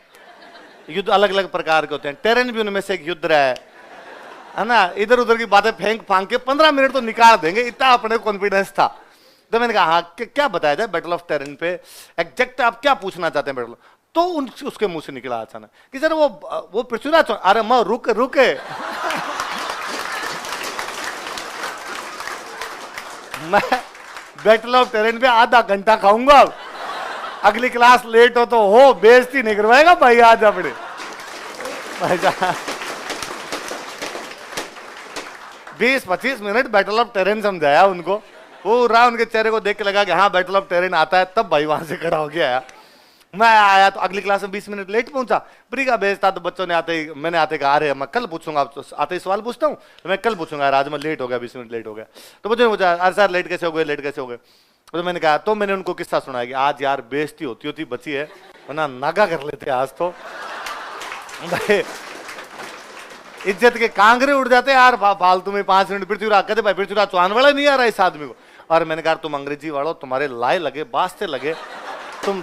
S1: युद्ध अलग अलग प्रकार के होते हैं, टेरेन भी उनमें से एक युद्ध रहा है ना। इधर उधर की बातें फेंक फांक के 15 मिनट तो निकाल देंगे, इतना अपने कॉन्फिडेंस था। तो मैंने कहा हाँ क्या बताया जाए बैटल ऑफ टेरेन पे, एग्जैक्ट आप क्या पूछना चाहते हैं बैटल। तो उसके मुंह से निकला अचानक कि सर वो पृथ्वीराज, अरे मैं रुके मैं बैटल ऑफ टेरेन पे आधा घंटा खाऊंगा, अगली क्लास लेट हो बेइज्जती नहीं करवाएगा भाई आज अपने। 20-25 मिनट बैटल ऑफ टेरेन समझाया उनको, पूरा उनके चेहरे को देख के लगा कि हाँ बैटल ऑफ टेरेन आता है, तब भाई वहां से खड़ा हो गया। मैं आया तो अगली क्लास में 20 मिनट लेट पहुंचा, प्री का बेच था, तो बच्चों ने मैंने आते कहा अरे मैं कल पूछूंगा, तो आते ही सवाल पूछता हूँ तो मैं कल पूछूंगा, आज मैं लेट हो गया, 20 मिनट लेट हो गया। तो बच्चों ने पूछा अरे सर लेट कैसे हो गए। तो मैंने कहा, तो मैंने उनको किस्सा सुनाया कि आज यार बेइज्जती होती बची है, वरना नागा कर लेते आज तो इज्जत के कांगरे उड़ जाते यार फालतू में। 5 मिनट पृथ्वीराज कहते भाई पृथ्वीराज चौहान वाला नहीं आ रहा इस आदमी को। और मैंने कहा तुम अंग्रेजी वालों, तुम्हारे लाए लगे बास्ते लगे, तुम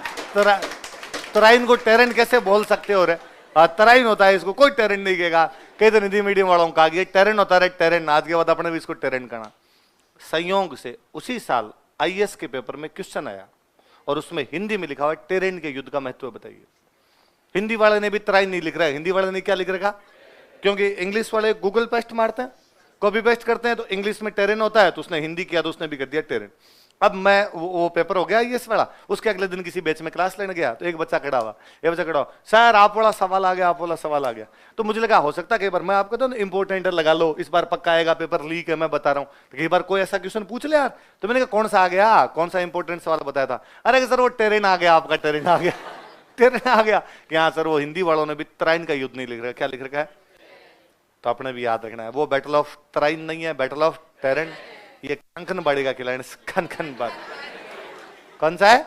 S1: तराइन को टेरेन कैसे बोल सकते हो रे। तराइन होता है, इसको कोई टेरेन नहीं कहेगा। कई तो हिंदी मीडियम वालों का टेरेन होता है टेरेन, आज के बाद अपने भी इसको टेरेन करना। संयोग से उसी साल आईएएस के पेपर में क्वेश्चन आया और उसमें हिंदी में लिखा हुआ टेरेन के युद्ध का महत्व बताइए। हिंदी वाले ने भी तराइन नहीं लिख रहा है, हिंदी वाले ने क्या लिख रखा, क्योंकि इंग्लिश वाले गूगल पेस्ट मारते हैं, कॉपी पेस्ट करते हैं, तो इंग्लिश में टेरेन होता है, तो उसने हिंदी किया तो उसने भी कर दिया टेरेन। अब मैं वो पेपर हो गया ये वाला, उसके अगले दिन किसी बैच में क्लास लेने गया तो एक बच्चा खड़ा हुआ, सर आप वाला सवाल आ गया। तो मुझे लगा हो सकता है कई बार मैं आपको तो इंपोर्टेंट लगा लो, इस बार पक्का आएगा, पेपर लीक है मैं बता रहा हूँ, तो कई बार कोई ऐसा क्वेश्चन पूछ ले यार। तो मैंने कहा कौन सा आ गया, कौन सा इंपोर्टेंट सवाल बताया था। अरे सर वो टेरेन आ गया, आपका टेरेन आ गया। टेरेन आ गया कि हाँ सर वो हिंदी वालों ने भी तराइन का युद्ध नहीं लिख रखा, क्या लिख रखा है, तो अपने भी याद रखना है, वो बैटल ऑफ तराइन नहीं है, बैटल ऑफ टेरेन। ये कंकनबाड़ी का किला है, कंकनबाड़ी कौन सा है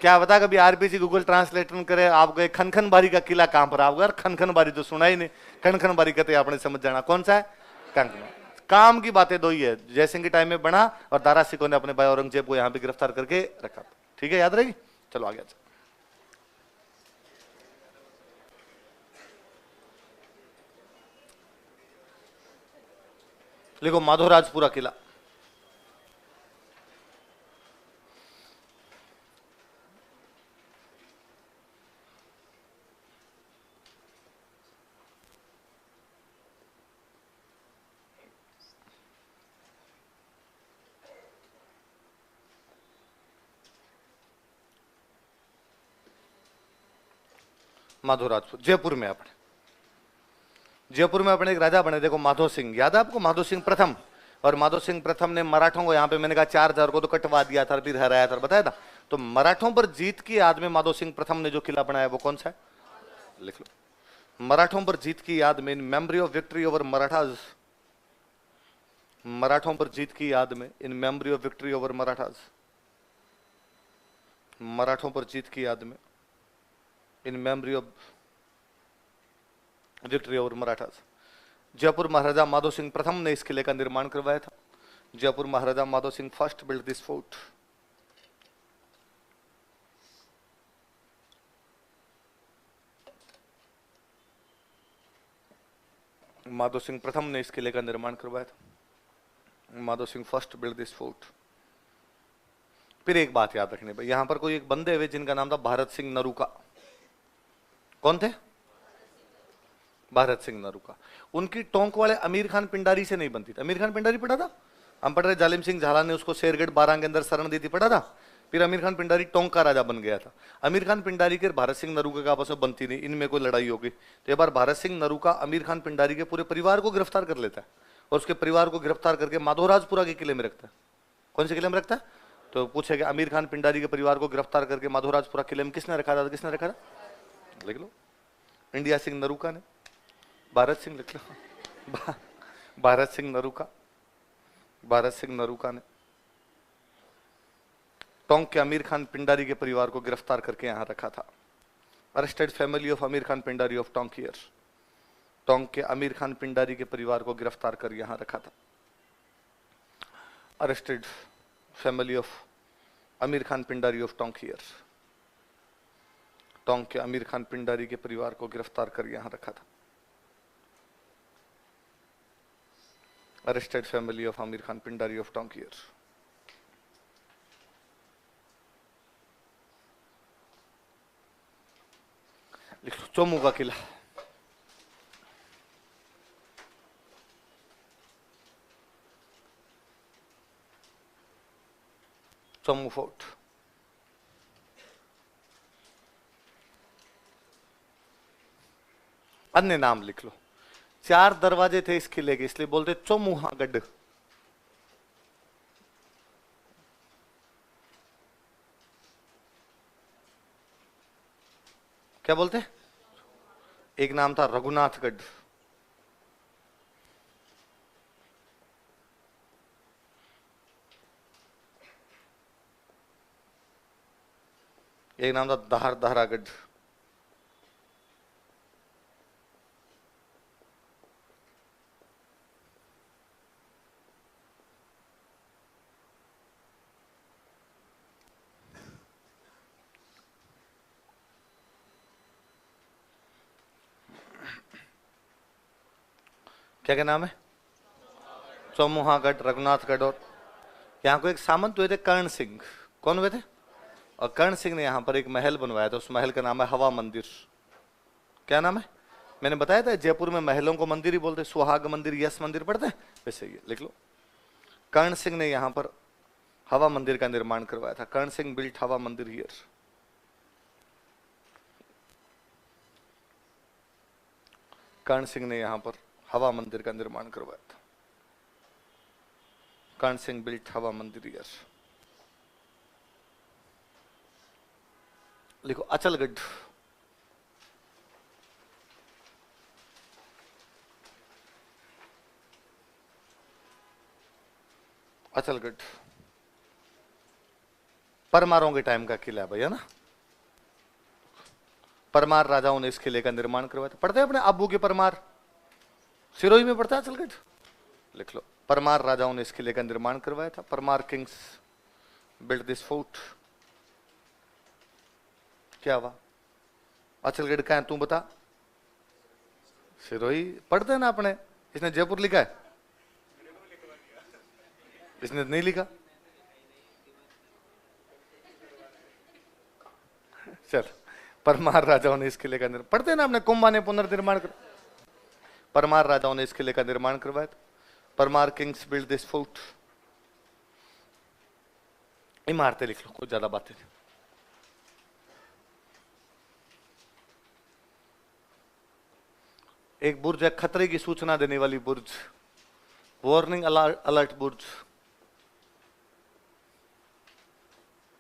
S1: क्या बता, कभी आरपीसी गूगल ट्रांसलेटर करे आपको खनखनबाड़ी का किला कहां पर, आपको यार खनखनबाड़ी तो सुना ही नहीं, खनखनबाड़ी कहते आपने समझ जाना कौन सा है, कंकन। काम की बातें दो ही है, जयसिंह के टाइम में बना और दारा सिकों ने अपने भाई औरंगजेब को यहां पे गिरफ्तार करके रखा। ठीक है, याद रहेगी। चलो आगे। लिखो माधोराजपुरा किला। माधोराजपुर जयपुर में, अपने जयपुर में अपने एक राजा बने, देखो माधो सिंह, याद है आपको माधो सिंह प्रथम। और माधो सिंह प्रथम ने मराठों को यहाँ पे मैंने कहा 4000 को तो कटवा दिया था, फिर हराया था, बताया था। तो मराठों पर जीत की याद में माधो सिंह प्रथम ने जो किला बनाया वो कौन सा है, लिख लो। मराठों पर जीत की याद में, in memory of victory over Marathas, मराठों पर जीत की याद में, in memory of victory over Marathas, मराठों पर जीत की याद में, in memory of victory over Marathas. Jaipur Maharaja Madho Singh प्रथम ने इस किले का निर्माण करवाया था। Jaipur Maharaja Madho Singh first build this fort. Madho Singh प्रथम ने इस किले का निर्माण करवाया था। Madho Singh first build this fort. फिर एक बात याद रखने भाई, यहां पर कोई एक बंदे हुए जिनका नाम था भारत सिंह नरूका। कौन थे, भारत सिंह नरूका। उनकी टोंक वाले अमीर खान पिंडारी से नहीं बनती थी। अमीर खान पिंडारी पढ़ा था, हम पढ़ रहे, जालिम सिंह झाला ने उसको शेरगढ़ 12 के अंदर शरण दी थी, पढ़ा था। फिर अमीर खान पिंडारी टोंक का राजा बन गया था। अमीर खान पिंडारी के भारत सिंह नरूका का आपस में बनती नहीं, इनमें कोई लड़ाई होगी। तो एक बार भारत सिंह नरूका अमीर खान पिंडारी के पूरे परिवार को गिरफ्तार कर लेता है और उसके परिवार को गिरफ्तार करके माधोराजपुरा के किले में रखता है। कौन से किले में रखता है, तो पूछेगा आमिर खान पिंडारी के परिवार को गिरफ्तार करके माधोराजपुरा किले में किसने रखा था? किसने रखा था? लिख लो। इंडिया सिंह नरूका ने। भारत सिंह लिख लो। भारत सिंह नरूका, भारत सिंह नरूका ने टोंक के आमिर खान पिंडारी के परिवार को गिरफ्तार करके यहां रखा था। Arrested family of Aamir Khan Pindari of Tonk here. Tonk के आमिर खान पिंडारी के परिवार को गिरफ्तार कर यहां रखा था। Arrested family of Aamir Khan Pindari of Tonk here. Tonk के आमिर खान पिंडारी के परिवार को गिरफ्तार कर यहां रखा था। Arrested family of Aamir Khan Pindari of Tonk here. लिख लो चोमू का किला। चोमू फोर्ट। अन्य नाम लिख लो। 4 दरवाजे थे इस किले के, इसलिए बोलते चोमुहा गढ़। क्या बोलते? एक नाम था रघुनाथगढ़, एक नाम था दहरागढ़। क्या क्या नाम है? चौमुहागढ़, रघुनाथगढ़। और यहाँ को एक सामंत हुए थे कर्ण सिंह। कौन हुए थे? और कर्ण सिंह ने यहाँ पर एक महल बनवाया था, उस महल का नाम है हवा मंदिर। क्या नाम है? मैंने बताया था जयपुर में महलों को मंदिर ही बोलते, सुहाग मंदिर, यश मंदिर पढ़ते हैं, वैसे ही लिख लो। कर्ण सिंह ने यहाँ पर हवा मंदिर का निर्माण करवाया था। कर्ण सिंह बिल्ट हवा मंदिर हियर। कर्ण सिंह ने यहाँ पर हवा मंदिर का निर्माण करवाया था। कर्ण सिंह बिल्ट हवा मंदिर हियर। लिखो अचलगढ़। अचलगढ़ परमारों के टाइम का किला है भैया ना। परमार राजाओं ने इस किले का निर्माण करवाया था। पढ़ते हैं अपने अब्बू के परमार, सिरोही में पढ़ता है अचलगढ़। लिख लो परमार राजाओं ने इस किले का निर्माण करवाया था। Parmar kings build this fort. क्या हुआ? अचलगढ़ का है तू बता? सिरोही पढ़ते हैं ना अपने। इसने जयपुर लिखा है? इसने नहीं लिखा। चल परमार राजाओं ने इस किले का निर्माण, पढ़ते हैं ना अपने, कुंभा ने पुनर्निर्माण कर। परमार राजाओं ने इस किले का निर्माण करवाया था। Parmar kings build this fort. इमारतें लिख लो, कुछ ज्यादा बातें नहीं। एक बुर्ज है खतरे की सूचना देने वाली बुर्ज, वार्निंग अलर्ट बुर्ज।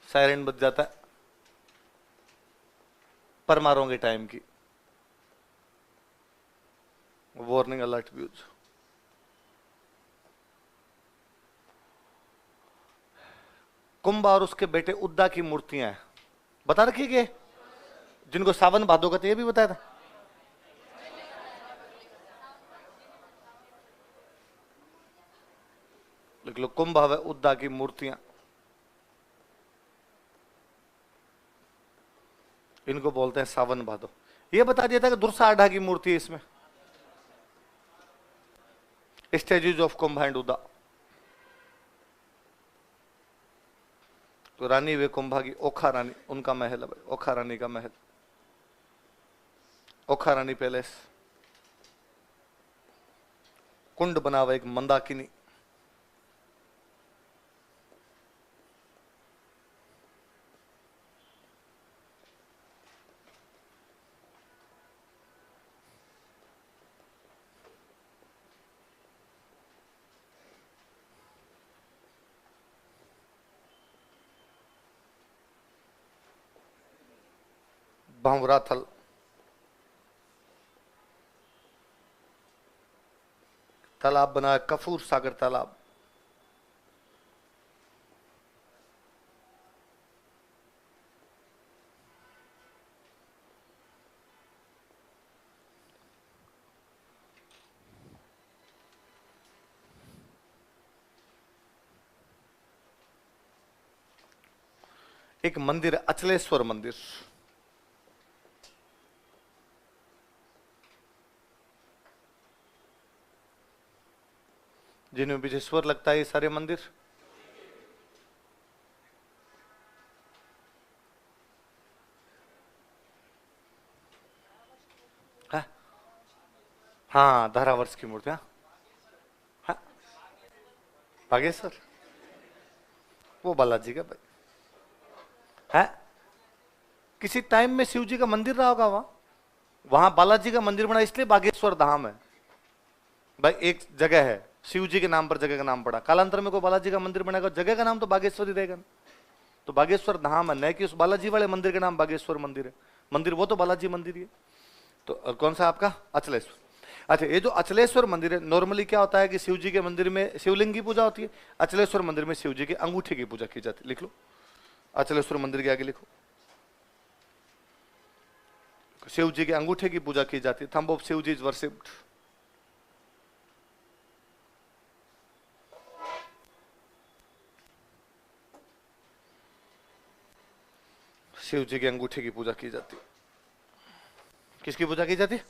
S1: सायरन बज जाता है परमारों के टाइम की। वार्निंग अलर्ट बुर्ज। कुंभ और उसके बेटे उद्दा की मूर्तियां हैं, बता रखी है जिनको सावन भादो का, तो ये भी बताया था। लिख लो कुंभ व उद्दा की मूर्तियां, इनको बोलते हैं सावन भादो। ये बता दिया था कि दुर्सा आढ़ा की मूर्ति है इसमें। Statues of Kumbh and Udda. तो रानी वे कुंभा की ओखा रानी, उनका महल है भाई, ओखा रानी का महल, ओखा रानी पैलेस। कुंड बना हुआ एक मंदाकिनी। भावरा थल, तालाब बना है कफूर सागर तालाब। एक मंदिर अचलेश्वर मंदिर, जिनमें पीछे स्वर लगता है, ये सारे मंदिर है। हाँ, धारावर्ष की मूर्ति। हाँ, बागेश्वर वो बालाजी का भाई है। किसी टाइम में शिव जी का मंदिर रहा होगा वहां, वहां बालाजी का मंदिर बना, इसलिए बागेश्वर धाम है भाई। एक जगह है शिव जी के नाम पर, जगह का नाम पड़ा, कालांतर में को बालाजी का मंदिर बनाएगा, जगह का नाम तो बागेश्वर ही रहेगा। तो बागेश्वर धाम है, न कि उस बालाजी वाले मंदिर का नाम बागेश्वर मंदिर है। मंदिर वो तो बालाजी मंदिर ही है। तो और कौन सा आपका अचलेश्वर। अच्छा, ये जो अचलेश्वर मंदिर है, नॉर्मली क्या होता है कि शिव जी के मंदिर में शिवलिंग की पूजा होती है, अचलेश्वर मंदिर में शिव जी के अंगूठे की पूजा की जाती है। लिख लो, अचलेश्वर मंदिर के आगे लिखो, शिव जी के अंगूठे की पूजा की जाती है। Thumb of Shiv ji is worshipped. Shiv ji के अंगूठे की पूजा की जाती है। किसकी पूजा की जाती है?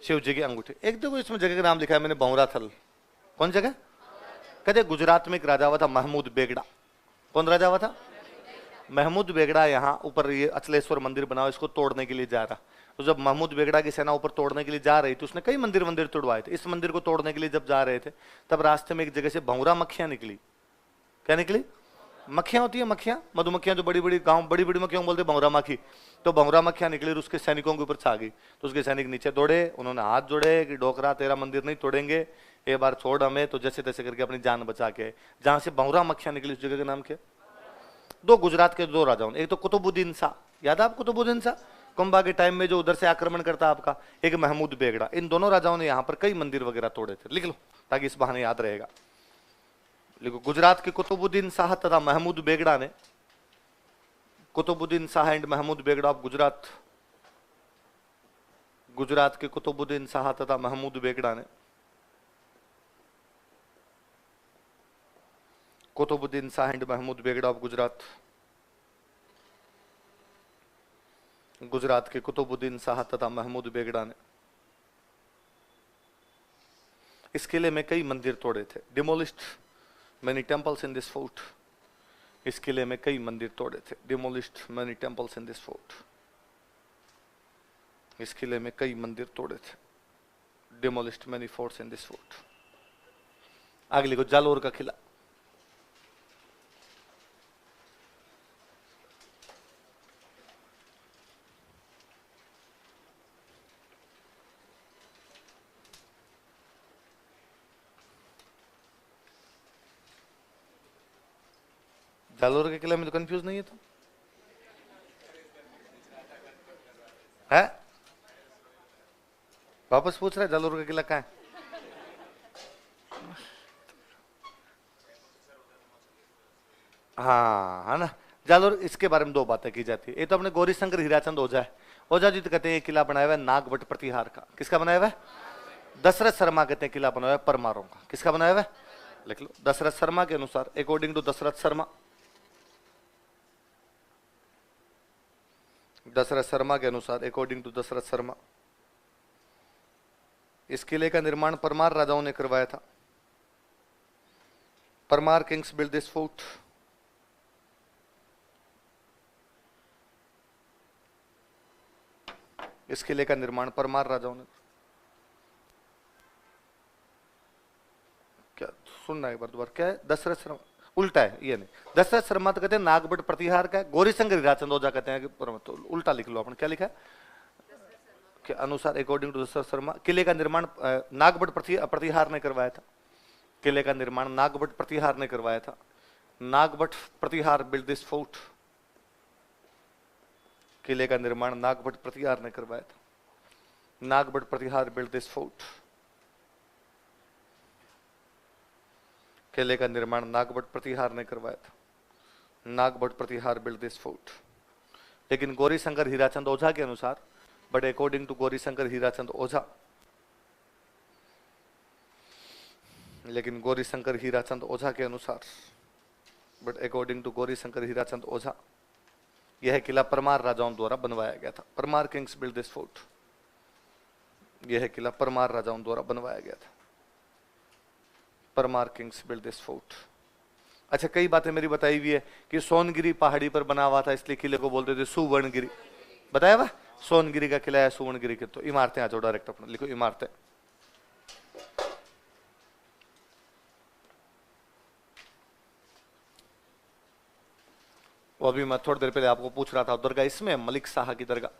S1: शिव जी के अंगूठे। एक देखो इसमें जगह का नाम लिखा है मैंने, भौरा थल। कौन जगह? कहते गुजरात में एक राजा हुआ था महमूद बेगड़ा। कौन राजा हुआ था? महमूद बेगड़ा। यहाँ ऊपर ये अचलेश्वर मंदिर बना हुआ, इसको तोड़ने के लिए जा रहा। तो जब महमूद बेगड़ा की सेना ऊपर तोड़ने के लिए जा रही थी, उसने कई मंदिर मंदिर तोड़वाए थे। इस मंदिर को तोड़ने के लिए जब जा रहे थे, तब रास्ते में एक जगह से भौरा मक्खियां निकली। क्या निकली? मक्खियां होती है, मक्खियां, मधुमक्खियां, जो बड़ी बड़ी गांव बड़ी बड़ी मक्खियों को बोलते भौरा मक्खी। तो भौरा मक्खियां निकली और उसके सैनिकों के ऊपर छा गई। तो उसके सैनिक नीचे दौड़े, उन्होंने हाथ जोड़े कि डोकरा तेरा मंदिर नहीं तोड़ेंगे, एक बार छोड़ हमें। तो जैसे तैसे करके अपनी जान बचा के, जहां से भौरा मक्खियां निकली उस जगह का नाम क्या? दो गुजरात के दो राजाओं, एक तो कुतुबुद्दीन शाह, याद है आप कुतुबुद्दीन शाह, कुंभा के टाइम में जो उधर से आक्रमण करता आपका, एक महमूद बेगड़ा। इन दोनों राजाओं ने यहाँ पर कई मंदिर वगैरह तोड़े थे। लिख लो ताकि इस बहाने याद रहेगा। लिखो, गुजरात के कुतुबुद्दीन शाह तथा महमूद बेगड़ा ने, कुतुबुद्दीन शाह एंड महमूद बेगड़ा ऑफ गुजरात, गुजरात के कुतुबुद्दीन शाह तथा महमूद बेगड़ा ने, कुतुबुद्दीन शाह एंड महमूद बेगड़ा ऑफ गुजरात, गुजरात के कुतुबुद्दीन शाह तथा महमूद बेगड़ा ने इस किले में कई मंदिर तोड़े थे। Demolished many temples in this fort। इस किले में कई मंदिर तोड़े थे। Demolished many temples in this fort। इस किले में कई मंदिर तोड़े थे। Demolished many forts in this fort। अगले को जालोर का किला। जालोर के किले में तो कंफ्यूज नहीं है तो है? वापस पूछ रहा है जालोर का किला कहाँ है? हाँ, है ना। जालोर, इसके बारे में दो बातें की जाती है। एक तो अपने गौरी शंकर हीराचंद ओझा है, ओझा जी तो कहते हैं ये किला बनाया हुआ है नागवट प्रतिहार का। किसका बनाया हुआ है? दशरथ शर्मा कहते हैं किला बनाया हुआ है परमारों का। किसका बनाया हुआ है? लिख लो, दशरथ शर्मा के अनुसार, अकॉर्डिंग टू दशरथ शर्मा, दशरथ शर्मा के अनुसार, अकॉर्डिंग टू दशरथ शर्मा, इस किले का निर्माण परमार राजाओं ने करवाया था। Parmar kings build this fort. इस किले का निर्माण परमार राजाओं ने, क्या सुनना एक बार दोबारा, क्या है? दशरथ शर्मा उल्टा है, ये नहीं। दशरथ शर्मा तो कहते हैं नागवट प्रतिहार का, गौरी शंकर हीराचंद ओझा कहते हैं कि तो उल्टा लिख लो आपने। क्या लिखा है के अनुसार, अकॉर्डिंग टू दशरथ शर्मा, किले का निर्माण नागवट प्रतिहार ने करवाया था। किले का निर्माण नागवट प्रतिहार ने करवाया था। Nagbhatt Pratihar build this fort. किले का निर्माण नागभट्ट प्रतिहार ने करवाया था। Nagbhatt Pratihar build this fort. किले का निर्माण नागभट्ट प्रतिहार ने करवाया था। Nagbhatt Pratihar build this fort. लेकिन गौरीशंकर हीराचंद ओझा के अनुसार, but according to Gaurishankar Hirachand Ojha, लेकिन गौरीशंकर हीराचंद ओझा के अनुसार, but according to Gaurishankar Hirachand Ojha, यह किला परमार राजाओं द्वारा बनवाया गया था। Parmar kings build this fort. यह किला परमार राजाओं द्वारा बनवाया गया था। Parmar kings build this fort. अच्छा, कई बातें मेरी बताई हुई है कि सोनगिरी पहाड़ी पर बना हुआ था, इसलिए किले को बोलते थे सुवर्णगिरी। बताया हुआ सोनगिरी का किला है, सुवर्णगिरी के। तो इमारतें आ जाओ डायरेक्ट, अपना लिखो इमारतें। वो अभी मैं थोड़ी देर पहले आपको पूछ रहा था, दरगाह इसमें मलिक शाह की दरगाह।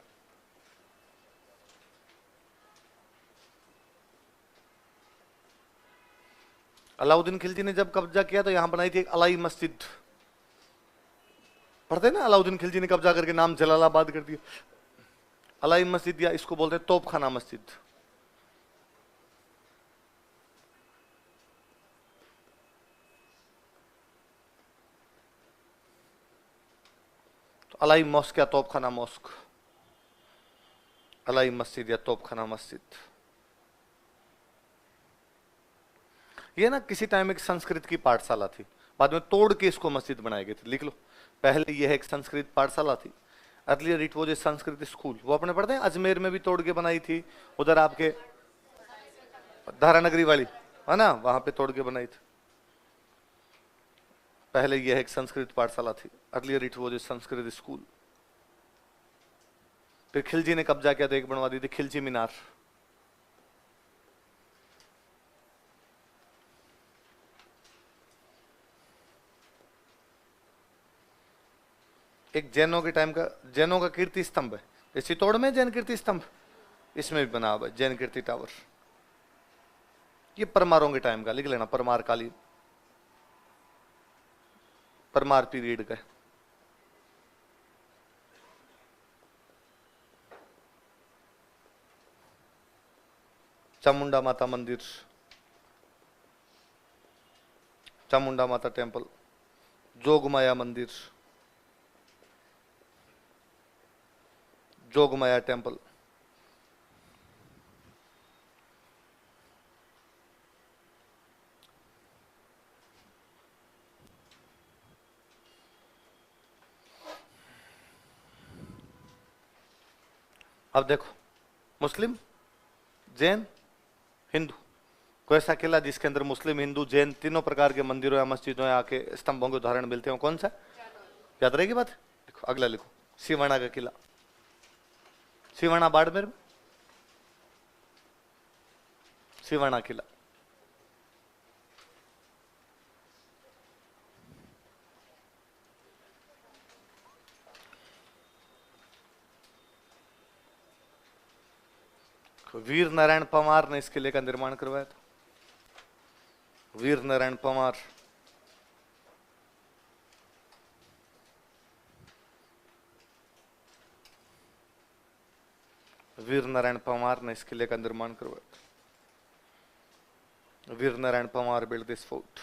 S1: अलाउद्दीन खिलजी ने जब कब्जा किया तो यहां बनाई थी एक अलाई मस्जिद। पढ़ते ना, अलाउद्दीन खिलजी ने कब्जा करके नाम जलालाबाद कर दिया। अलाई मस्जिद, या इसको बोलते हैं तोपखाना मस्जिद। तो अलाई मॉस्क या तोपखाना मॉस्क, अलाई मस्जिद या तोपखाना मस्जिद। ये ना किसी टाइम एक संस्कृत की पाठशाला थी, बाद में तोड़ के इसको मस्जिद बनाई गई थी। लिख लो, पहले यह एक संस्कृत पाठशाला थी। Earlier it was a Sanskrit school. वो अपने पढ़ते हैं, अजमेर में भी तोड़ के बनाई थी, उधर आपके धारानगरी वाली है ना, वहां पे तोड़ के बनाई थी। पहले यह एक संस्कृत पाठशाला थी। Earlier it was a Sanskrit school. फिर खिलजी ने कब्जा किया तो एक बनवा दी थी खिलजी मीनार। एक जैनों के टाइम का, जैनों का कीर्ति स्तंभ है, इस चित्तौड़ में जैन कीर्ति स्तंभ, इसमें भी बना हुआ है जैन कीर्ति टावर। ये परमारों के टाइम का, लिख लेना, परमार कालीन, परमार पीरियड का। चामुंडा माता मंदिर, चामुंडा माता टेम्पल, जोगमाया मंदिर, जोगमाया टेम्पल। अब देखो, मुस्लिम, जैन, हिंदू, कोई ऐसा किला जिसके अंदर मुस्लिम, हिंदू, जैन तीनों प्रकार के मंदिरों या मस्जिदों या के स्तंभों के उदाहरण मिलते हैं, कौन सा? याद रहेगी बात? देखो अगला लिखो, सिवाना का किला, सिवाना बाड़मेर में, सिवाना किला। वीर नारायण परमार ने इस किले का निर्माण करवाया था। वीर नारायण परमार, वीर नारायण परमार ने इस किले का निर्माण करवाया था। Veer Narayan Parmar build this fort.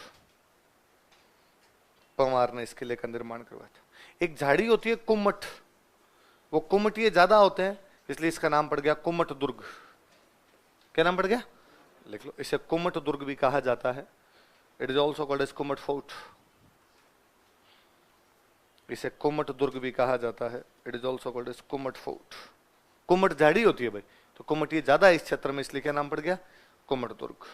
S1: Parmar ने इस किले का निर्माण करवाया था। एक झाड़ी होती है कुम्मट, वो कुम्मटिये ज्यादा होते हैं, इसलिए इसका नाम पड़ गया कुम्मट दुर्ग। क्या नाम पड़ गया? लिख लो, इसे कुम्मट दुर्ग भी कहा जाता है। It is also called as Kummat fort. इसे कुम्मट दुर्ग भी कहा जाता है। It is also called as Kummat fort. कुम्मट झाड़ी होती है भाई, तो कुम्मट ये ज्यादा है इस क्षेत्र में, इसलिए क्या नाम पड़ गया? कुम्मट दुर्ग।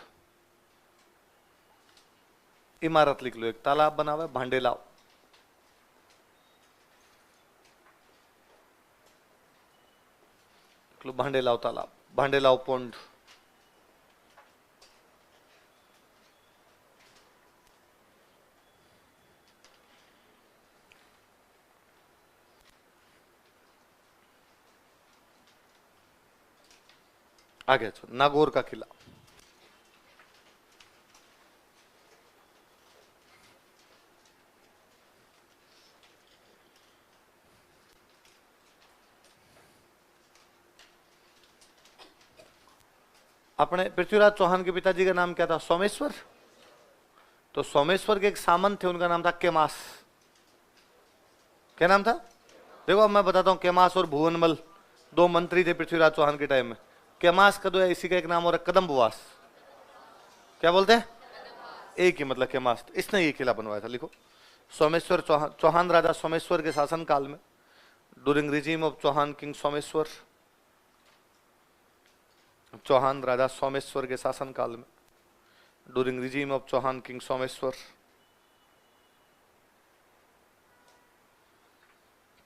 S1: इमारत लिख लो, एक तालाब बना हुआ है भांडेलाव। लिख लो भांडेलाव तालाब, भांडेलाव पोंड। आगे चलो, नागौर का किला, अपने पृथ्वीराज चौहान के पिताजी का नाम क्या था? सोमेश्वर। तो सोमेश्वर के एक सामंत थे, उनका नाम था केमास। क्या नाम था? देखो अब मैं बताता हूं, केमास और भुवनमल दो मंत्री थे पृथ्वीराज चौहान के टाइम में। केमास का तो इसी का एक नाम और कदम्बवास। क्या बोलते हैं? एक ही मतलब केमास। इसने ये किला बनवाया था। लिखो, सोमेश्वर चौहान, चौहान राजा सोमेश्वर के शासन काल में, during regime of Chauhan king Someshwar, Chauhan राजा सोमेश्वर के शासन काल में, during regime of Chauhan king Someshwar,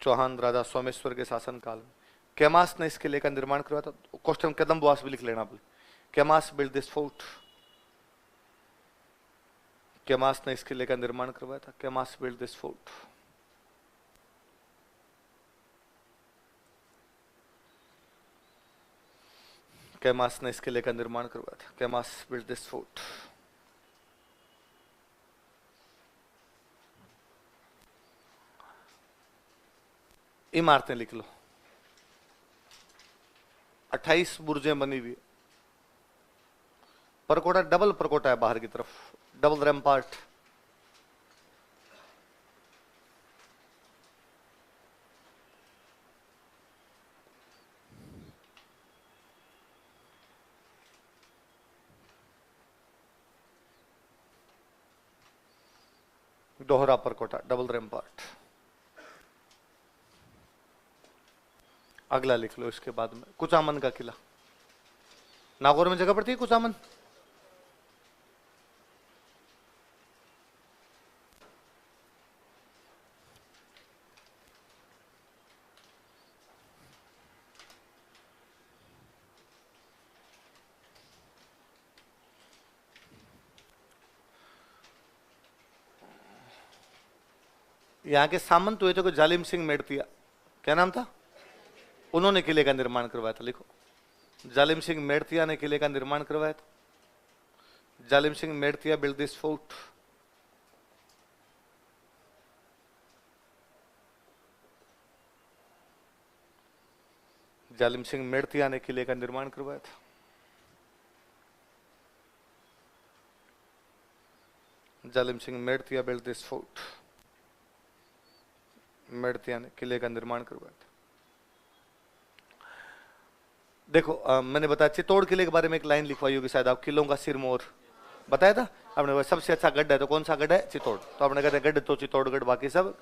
S1: Chauhan राजा सोमेश्वर के शासन काल में केमास ने इस किले का निर्माण करवाया था। क्वेश्चन कदम्बवास भी लिख लेना आप। केमास बिल्ड दिस फोर्ट। केमास ने इस किले का निर्माण करवाया था। केमास बिल्ड दिस फोर्ट। केमास ने इस किले का निर्माण करवाया था। केमास बिल्ड दिस फोर्ट। इमारतें लिख लो। 28 बुर्जें बनी हुई। परकोटा डबल परकोटा है बाहर की तरफ, डबल रैम्पार्ट। दोहरा परकोटा, डबल रैम्पार्ट। अगला लिख लो इसके बाद में, कुचामन का किला। नागौर में जगह पड़ती है कुचामन। यहां के सामंत हुए थे को जालिम सिंह मेड़तिया। क्या नाम था? उन्होंने किले का निर्माण करवाया था। लिखो, जालिम सिंह मेड़तिया ने किले का निर्माण करवाया था। Zalim Singh Mertiya build this fort. Zalim Singh Mertiya ने किले का निर्माण करवाया था। Zalim Singh Mertiya build this fort. Mertiya ने किले का निर्माण करवाया था। देखो मैंने बताया चित्तौड़ किले के बारे में एक लाइन लिखवाई होगी शायद आप, किलों का सिरमौर बताया था आपने। सबसे अच्छा गढ़ है तो कौन सा गढ़ है? चित्तौड़। तो आपने कहते गढ़ तो चित्तौड़गढ़, बाकी सब।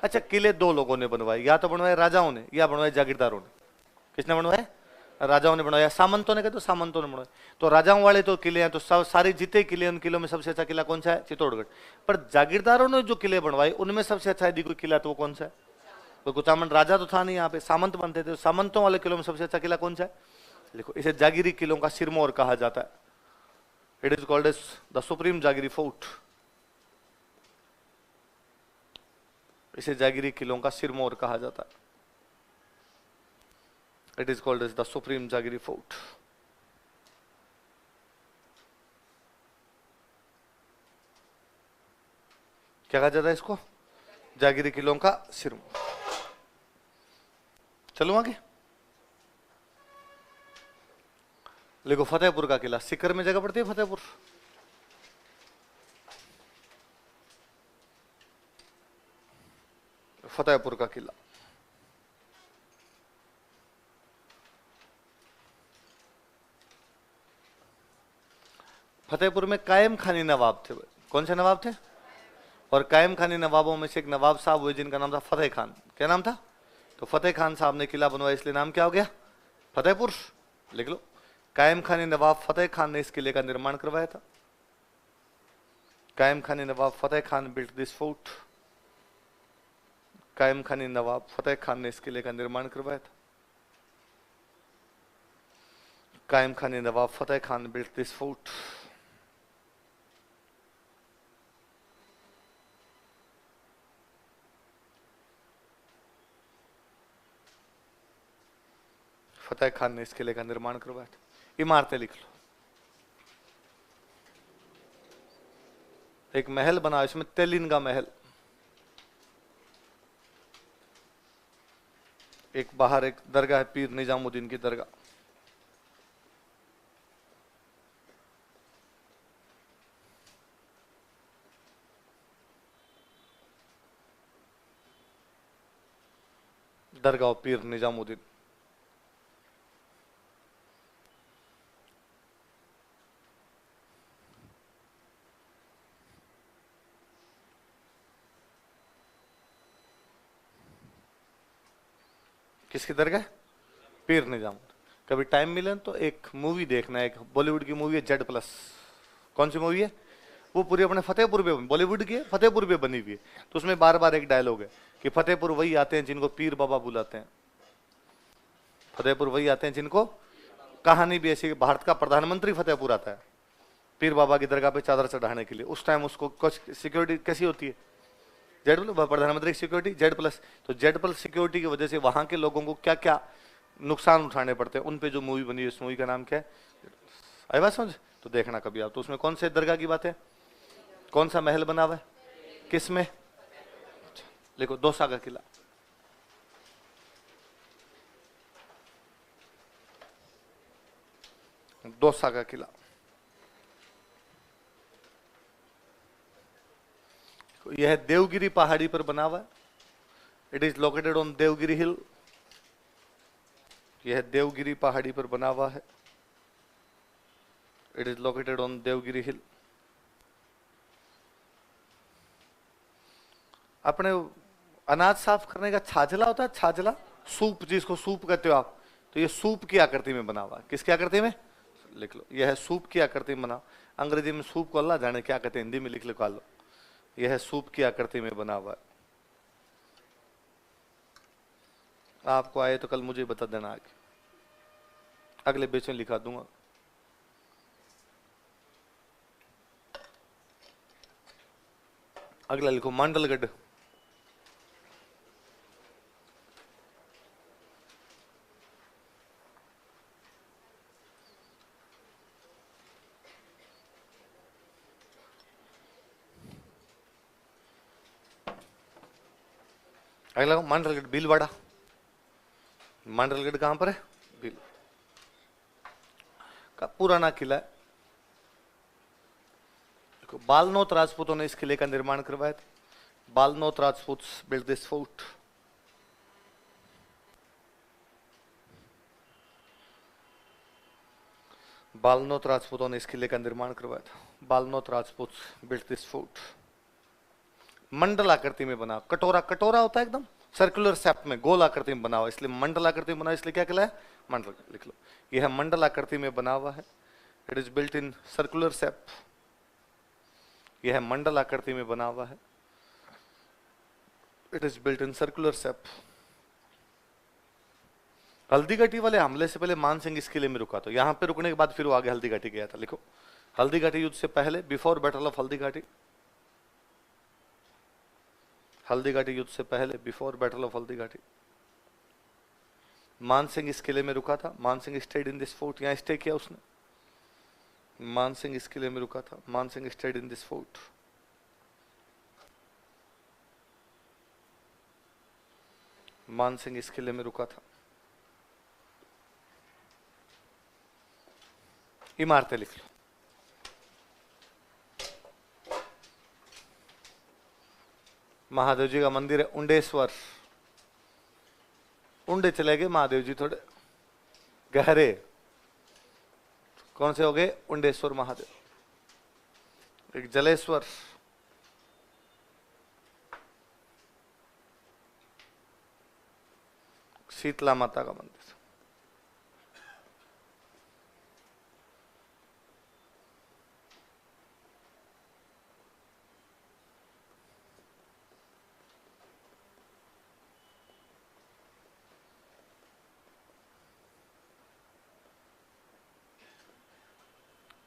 S1: अच्छा, किले दो लोगों ने बनवाए, या तो बनवाए राजाओं ने या बनवाए जागीरदारों ने। किसने बनवाए? राजाओं ने बनवाया। सामंतों ने कहते तो सामंतों ने बनवाए। तो राजाओं वाले तो किले हैं, तो सब सारे जितने किले, उन किलों में सबसे अच्छा किला कौन सा है? चित्तौड़गढ़। पर जागीरदारों ने जो किले बनवाए उनमें सबसे अच्छा यदि कोई किला तो वो कौन सा है? तो कुचामन राजा तो था नहीं, यहाँ पे सामंत बनते थे। सामंतों वाले किलों में सबसे अच्छा किला कौन सा है? लिखो, इसे जागीरी किलों का सिरमौर कहा जाता है। It is called as the supreme jagiri fort. इसे जागीरी किलों का सिरमौर कहा जाता है। It is called as the supreme jagiri fort. क्या कहा जाता है इसको? जागीरी किलों का सिरमौर। चलो आगे। लिखो, फतेहपुर का किला। सीकर में जगह पड़ती है फतेहपुर। फतेहपुर का किला। फतेहपुर में कायम खानी नवाब थे। कौन से नवाब थे? और कायम खानी नवाबों में से एक नवाब साहब हुए जिनका नाम था फतेह खान। क्या नाम था? तो फतेह खान साहब ने किला बनवाया, इसलिए नाम क्या हो गया? फतेहपुर। लिख लो, कायम खानी नवाब फतेह खान ने इस किले का निर्माण करवाया था। कायम खानी नवाब फतेह खान बिल्ट दिस फोर्ट। कायम खानी नवाब फतेह खान ने इस किले का निर्माण करवाया था। कायम खानी नवाब फतेह खान बिल्ट दिस फोर्ट। फतेह खान ने इस किले का निर्माण करवाया था। इमारतें लिख लो। एक महल बना, इसमें तेलिन का महल। एक बाहर एक दरगाह है, पीर निजामुद्दीन की दरगाह। दरगाह पीर निजामुद्दीन। किसकी दरगाह? पीर निजामुद्दीन। कभी टाइम मिले तो एक मूवी देखना, एक बॉलीवुड की मूवी है जेड प्लस। कौन सी मूवी है वो? पूरी अपने फतेहपुर पे, बॉलीवुड की है, फतेहपुर पे बनी हुई है। तो उसमें बार बार एक डायलॉग है कि फतेहपुर वही आते हैं जिनको पीर बाबा बुलाते हैं। फतेहपुर वही आते हैं जिनको, कहानी भी ऐसी, भारत का प्रधानमंत्री फतेहपुर आता है पीर बाबा की दरगाह पे चादर चढ़ाने के लिए। उस टाइम उसको कुछ सिक्योरिटी कैसी होती है? जेड प्लस, प्रधानमंत्री की सिक्योरिटी जेड प्लस। तो जेड प्लस सिक्योरिटी की वजह से वहां के लोगों को क्या क्या नुकसान उठाने पड़ते हैं, उन पे जो मूवी बनी है, उस मूवी का नाम क्या है? आई बात समझ? तो देखना कभी आप। तो उसमें कौन से दरगाह की बात है? कौन सा महल बना हुआ है? किस में? देखो दोसा का किला। दोसा का किला यह देवगिरी पहाड़ी पर बना हुआ है। It is located on Devgiri hill. यह देवगिरी पहाड़ी पर बना हुआ है। It is located on Devgiri hill. अपने अनाज साफ करने का छाजला होता है, छाजला, सूप, जिसको सूप कहते हो आप। तो ये सूप की आकृति में बना हुआ है। किसकी आकृति में? लिख लो, यह है सूप की आकृति में बना। अंग्रेजी में सूप को अल्लाह जाने क्या कहते हैं, हिंदी में लिख लो। यह है सूप की आकृति में बना हुआ है। आपको आए तो कल मुझे बता देना, आगे अगले पेज में लिखा दूंगा। अगला लिखो मांडलगढ़। अगला मांडलगढ़ भीलवाड़ा। मांडलगढ़ कहां पर है? भील का पुराना किला है। बालनोत राजपूतों ने इस किले का निर्माण करवाया था। बालनोत राजपूत बिल्ड दिस फोर्ट। बालनोत राजपूतों ने इस किले का निर्माण करवाया था। बालनोत राजपूत बिल्ड दिस फोर्ट। मंडल आकृति में बना, कटोरा, कटोरा होता है एकदम सर्कुलर शेप में, गोल आकृति में बना हुआ, इसलिए मंडल आकृति में बना, इसलिए क्या कहलाया? मंडल। लिख लो, यह मंडल आकृति में बना हुआ है। It is built in circular shape. यह मंडल आकृति में बना हुआ है। It is built in circular shape. Haldighati वाले हमले से पहले मान सिंह इस किले में रुका, तो यहां पे रुकने के बाद फिर वो आगे हल्दीघाटी गया था। लिखो, हल्दीघाटी युद्ध से पहले, before battle of Haldighati. Haldighati युद्ध से पहले, बिफोर बैटल ऑफ हल्दीघाटी, मान सिंह इस किले में रुका था। मान Singh stayed in this fort. यहां स्टे किया उसने। मान सिंह इस किले में रुका था। मान Singh stayed in this fort. मान सिंह इस किले में रुका था। इमारतें लिख लो। महादेव जी का मंदिर है उंडेश्वर। उंडे चले गए महादेव जी, थोड़े गहरे। कौन से हो गए? उंडेश्वर महादेव। एक जलेश्वर, शीतला माता का मंदिर।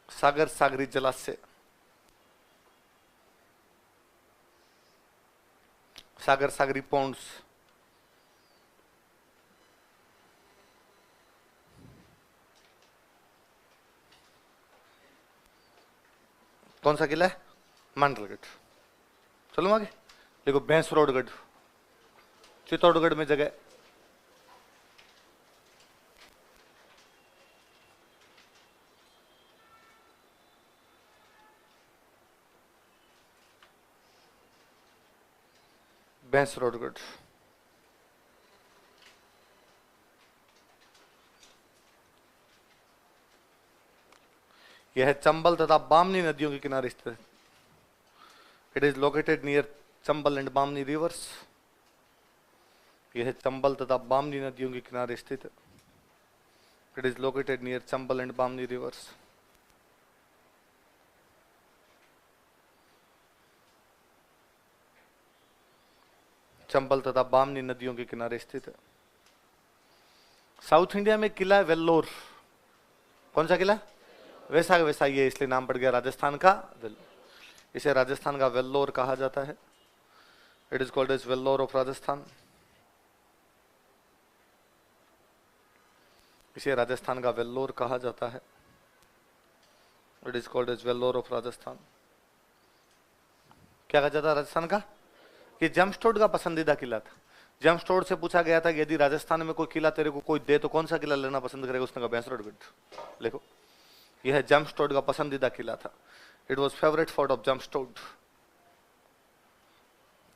S1: सागर सागरी जलाशय। सागर सागरी पॉन्ड्स। कौन सा किला है? मांडलगढ़। चलो आगे देखो, भैंसरोडगढ़, चित्तौड़गढ़ में जगह। भैंसरोडगढ़। यह है चंबल तथा बामनी नदियों के किनारे स्थित। It is located near Chambal and Bamni reverse. यह है चंबल तथा बामनी नदियों के किनारे स्थित। It is located near Chambal and Bamni reverse. Chambal तथा बामनी नदियों के किनारे स्थित है। साउथ इंडिया में किला है वेल्लोर। कौन सा किला? वैसा वैसा ये इसलिए नाम पड़ गया राजस्थान का वेल्लोर। इसे राजस्थान का वेल्लोर कहा जाता है। It is called as Vellore of Rajasthan. इसे राजस्थान का वेल्लोर कहा जाता है। It is called as Vellore of Rajasthan. क्या कहा जाता है राजस्थान का? ये जेम्स टोड का पसंदीदा किला था। जेम्स टोड से पूछा गया था कि यदि राजस्थान में कोई किला तेरे को कोई दे तो कौन सा किला लेना पसंद करेगा? उसने कहा भैंसरोडगढ़। देखो यह जेम्स टोड का पसंदीदा किला था। It was favourite fort of James Tod.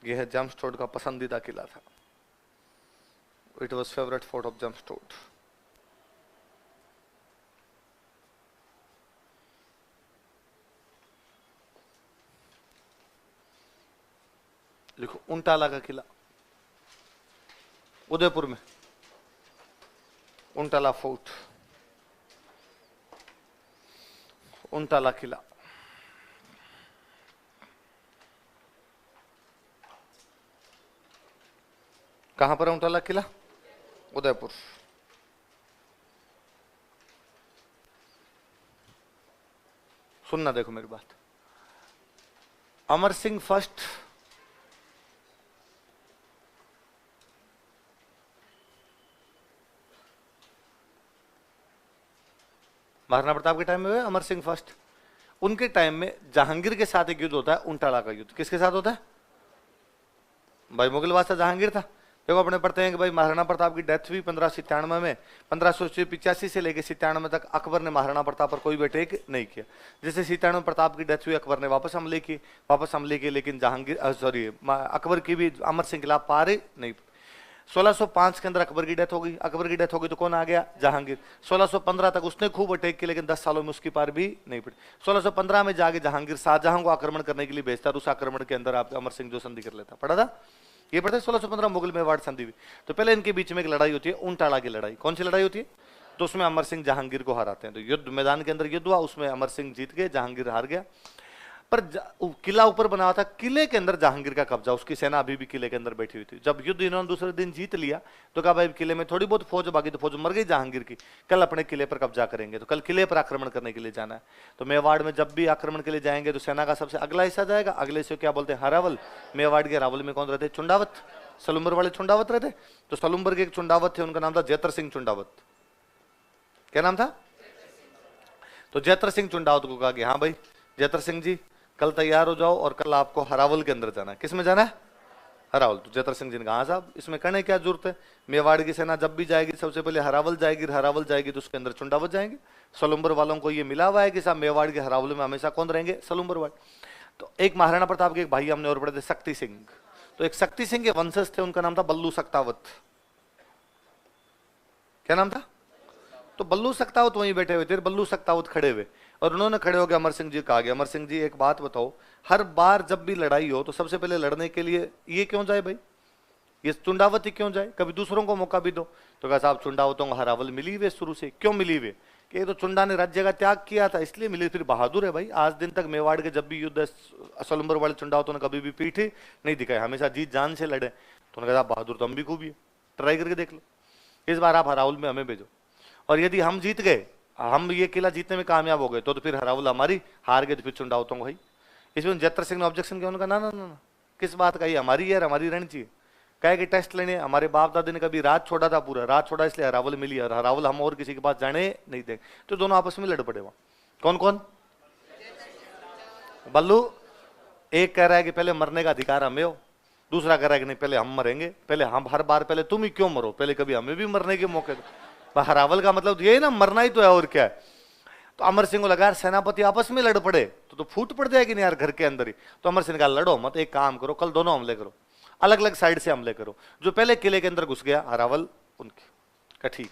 S1: यह जेम्स टोड का पसंदीदा किला था। It was favourite fort of James Tod. लिखो उंटाला का किला, उदयपुर में उंटाला फोर्ट, उंटाला किला। कहां पर है उंटाला किला? उदयपुर। सुनना देखो मेरी बात। अमर सिंह फर्स्ट महाराणा प्रताप के टाइम में हुए, अमर सिंह फर्स्ट। उनके टाइम में जहांगीर के साथ एक युद्ध होता है, उंटाला का युद्ध। किसके साथ होता है भाई? मुगल बादशाह जहांगीर था। देखो अपने पढ़ते हैं कि भाई महाराणा प्रताप की डेथ हुई 1597 में। 1585 से लेकर 97 तक अकबर ने महाराणा प्रताप पर कोई भी अटैक नहीं किया। जैसे 97 प्रताप की डेथ हुई, अकबर ने वापस हमले किए, लेकिन जहांगीर सॉरी अकबर की भी अमर सिंह खिलाफ पारे नहीं। 1605 के अंदर अकबर की डेथ हो गई तो कौन आ गया? जहांगीर। 1615 तक उसने खूब अटैक किया, लेकिन 10 सालों में उसकी पार भी नहीं पड़ी। 1615 में जाके जहांगीर शाहजहां को आक्रमण करने के लिए भेजता, उस आक्रमण के अंदर आप अमर सिंह जो संधि कर लेता। पढ़ा था ये? पढ़ते 1615 मुगल मेवाड़ संधि हुई। तो पहले इनके बीच में एक लड़ाई होती है, उंटाला की लड़ाई। कौन सी लड़ाई होती है? तो उसमें अमर सिंह जहांगीर को हराते हैं। तो युद्ध मैदान के अंदर युद्ध हुआ, उसमें अमर सिंह जीत गए, जहांगीर हार गया। पर किला ऊपर बना हुआ था, किले के अंदर जहांगीर का कब्जा, उसकी सेना अभी भी किले के अंदर बैठी हुई थी। जब युद्ध इन्होंने दूसरे दिन जीत लिया तो कहा भाई किले में थोड़ी बहुत फौज बाकी, तो फौज मर गई जहांगीर की, कल अपने किले पर कब्जा करेंगे। तो कल किले पर आक्रमण करने के लिए जाना है। तो मेवाड़ में जब भी आक्रमण के लिए जाएंगे तो सेना का सबसे अगला हिस्सा जाएगा, अगले से क्या बोलते हैं? हरावल। मेवाड़ के हरावल में कौन रहते? चुंडावत, सलुम्बर वाले चुंडावत रहते। तो सलुम्बर के एक चुंडावत थे, उनका नाम था जैतर सिंह चुंडावत। क्या नाम था? तो जैतर सिंह चुंडावत को कहा कि हाँ भाई जैतर सिंह जी कल तैयार हो जाओ और कल आपको हरावल के अंदर जाना है। किस में जाना है? हरावल। तो जैतर सिंह जी ने कहा हाँ साहब इसमें करने क्या जरूरत है? मेवाड़ की सेना जब भी जाएगी सबसे पहले हरावल जाएगी तो उसके अंदर चुंडावत जाएंगे। सलुम्बर वालों को ये मिला हुआ है कि साहब मेवाड़ के हरावल में हमेशा कौन रहेंगे? सलुम्बर वाले। तो एक महाराणा प्रताप के एक भाई हमने और पढ़े थे, शक्ति सिंह। तो एक शक्ति सिंह के वंशज थे, उनका नाम था बल्लू सक्तावत। क्या नाम था? तो बल्लू सक्तावत वहीं बैठे हुए थे, बल्लू सक्तावत खड़े हुए, और उन्होंने खड़े होकर अमर सिंह जी कहा गया, अमर सिंह जी एक बात बताओ, हर बार जब भी लड़ाई हो तो सबसे पहले लड़ने के लिए ये क्यों जाए भाई? ये चुंडावती क्यों जाए? कभी दूसरों को मौका भी दो। तो कहा साहब चुंडावतों को हरावल मिली हुई शुरू से। क्यों मिली हुई? कि तो चुंडा ने राज्य का त्याग किया था इसलिए मिली। फिर बहादुर है भाई, आज दिन तक मेवाड़ के जब भी युद्ध सलुम्बर वाले चुंडावतों ने कभी भी पीठ नहीं दिखाई, हमेशा जीत जान से लड़े। तो उन्होंने कहा बहादुर तो हम भी खूब ही, ट्राई करके देख लो, इस बार आप हरावल में हमें भेजो, और यदि हम जीत गए, हम ये किला जीतने में कामयाब हो गए तो फिर हरावल हमारी, हार गए तो फिर चुंडावतों को भाई। इसमें जैतर सिंह ने ऑब्जेक्शन किया, उन्होंने कहा ना ना ना, किस बात का? ये हमारी है, हमारी रहनी चाहिए। कहे कि टेस्ट लेने, हमारे बाप दादी ने कभी रात छोड़ा था, पूरा रात छोड़ा इसलिए हरावल मिली, और हरावल हम और किसी के पास जाने नहीं देंगे। तो दोनों आपस में लड़ पड़े वहां। कौन कौन? बल्लू एक कह रहा है कि पहले मरने का अधिकार हमें हो, दूसरा कह रहा है कि नहीं पहले हम मरेंगे, पहले हम, हर बार पहले तुम ही क्यों मरो, पहले कभी हमें भी मरने के मौके दो। हरावल का मतलब ये ना, मरना ही तो है और क्या है। तो अमर सिंह को लगा सेनापति आपस में लड़ पड़े तो फूट पड़ जाएगी नहीं यार घर के अंदर ही। तो अमर सिंह ने कहा लड़ो मत, एक काम करो, कल दोनों हमले करो, अलग अलग साइड से हमले करो। जो पहले किले के अंदर घुस गया हरावल, उनकी कहा ठीक।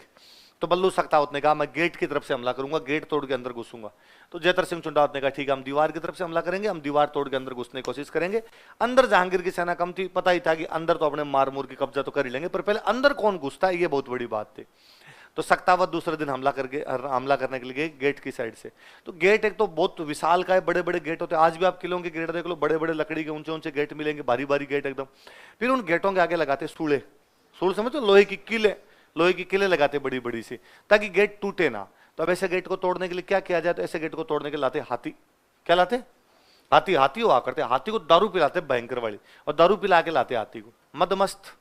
S1: तो बल्लू सक्तावत ने कहा मैं गेट की तरफ से हमला करूंगा, गेट तोड़ के अंदर घुसूंगा। तो जयतर सिंह चुंडावत ने कहा ठीक है, हम दीवार की तरफ से हमला करेंगे, हम दीवार तोड़ के अंदर घुसने की कोशिश करेंगे। अंदर जहांगीर की सेना कम थी, पता ही था कि अंदर तो अपने मार मूर की कब्जा तो कर ही लेंगे, पर पहले अंदर कौन घुसता है ये बहुत बड़ी बात थी। तो सक्तावत दूसरे दिन हमला करने के लिए गए गेट की साइड से। तो गेट एक तो बहुत विशाल का है, बड़े बड़े गेट होते हैं, आज भी आप किलों के गेट देख लो, बड़े बड़े लकड़ी के ऊंचे ऊंचे गेट मिलेंगे, भारी भारी गेट एकदम। फिर उन गेटों के आगे लगाते सूले, सूल समझो, लोहे की कीले, लोहे की किले लगाते बड़ी बड़ी सी, ताकि गेट टूटे ना। तो अब ऐसे गेट को तोड़ने के लिए क्या किया जाए, तो ऐसे गेट को तोड़ने के लिए लाते हाथी। क्या लाते? हाथी। हाथी हुआ करते, हाथी को दारू पिलाते भयंकर वाली, और दारू पिला के लाते हाथी को, मदमस्त,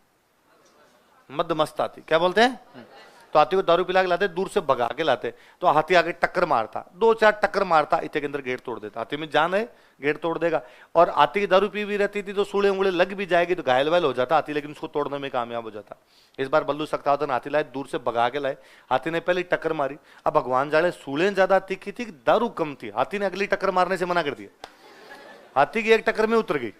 S1: मदमस्त हाथी क्या बोलते हैं। तो हाथी को दारू पिला के लाते, दूर से भगा के लाते। तो हाथी आगे टक्कर मारता, 2-4 टक्कर मारता, इतने के अंदर गेट तोड़ देता। हाथी में जान है, गेट तोड़ देगा। और हाथी की दारू पी भी रहती थी, तो सूले उंगले लग भी जाएगी तो घायल वायल हो जाता हाथी, लेकिन उसको तोड़ने में कामयाब हो जाता। इस बार बल्लू सक्तावत ने हाथी लाए, दूर से भगा के लाए। हाथी ने पहले टक्कर मारी, अब भगवान जाने सूले ज्यादा तीखी थी, दारू कम थी, हाथी ने अगली टक्कर मारने से मना कर दिया। हाथी की एक टक्कर में उतर गई।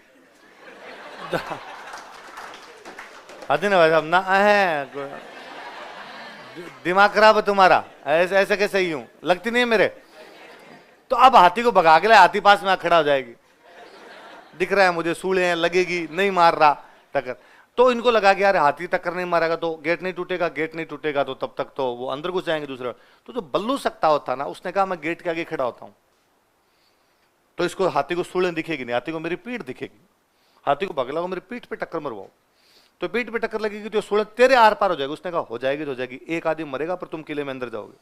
S1: हाथी ने भाई ना है, दिमाग खराब है तुम्हारा, ऐसे ऐसे कैसे ही हूं, लगती नहीं है मेरे। तो अब हाथी को भगा के लाए, हाथी पास में खड़ा हो जाएगी, दिख रहा है मुझे सूले हैं, लगेगी, नहीं मार रहा टक्कर। तो इनको लगा कि यार हाथी टक्कर नहीं मारेगा तो गेट नहीं टूटेगा, गेट नहीं टूटेगा तो तब तक तो वो अंदर घुस जाएंगे दूसरे। तो जो बल्लू सक्तावत था ना, उसने कहा मैं गेट के आगे खड़ा होता हूं, तो इसको हाथी को सूले दिखेगी नहीं, हाथी को मेरी पीठ दिखेगी। हाथी को भगला को मेरी पीठ पे टक्कर मरवाओ, तो पीठ पे टक्कर लगेगी तो सूरज तेरे आर पार हो जाएगी। उसने कहा हो जाएगी तो हो जाएगी, एक आदमी मरेगा पर तुम किले में अंदर जाओगे।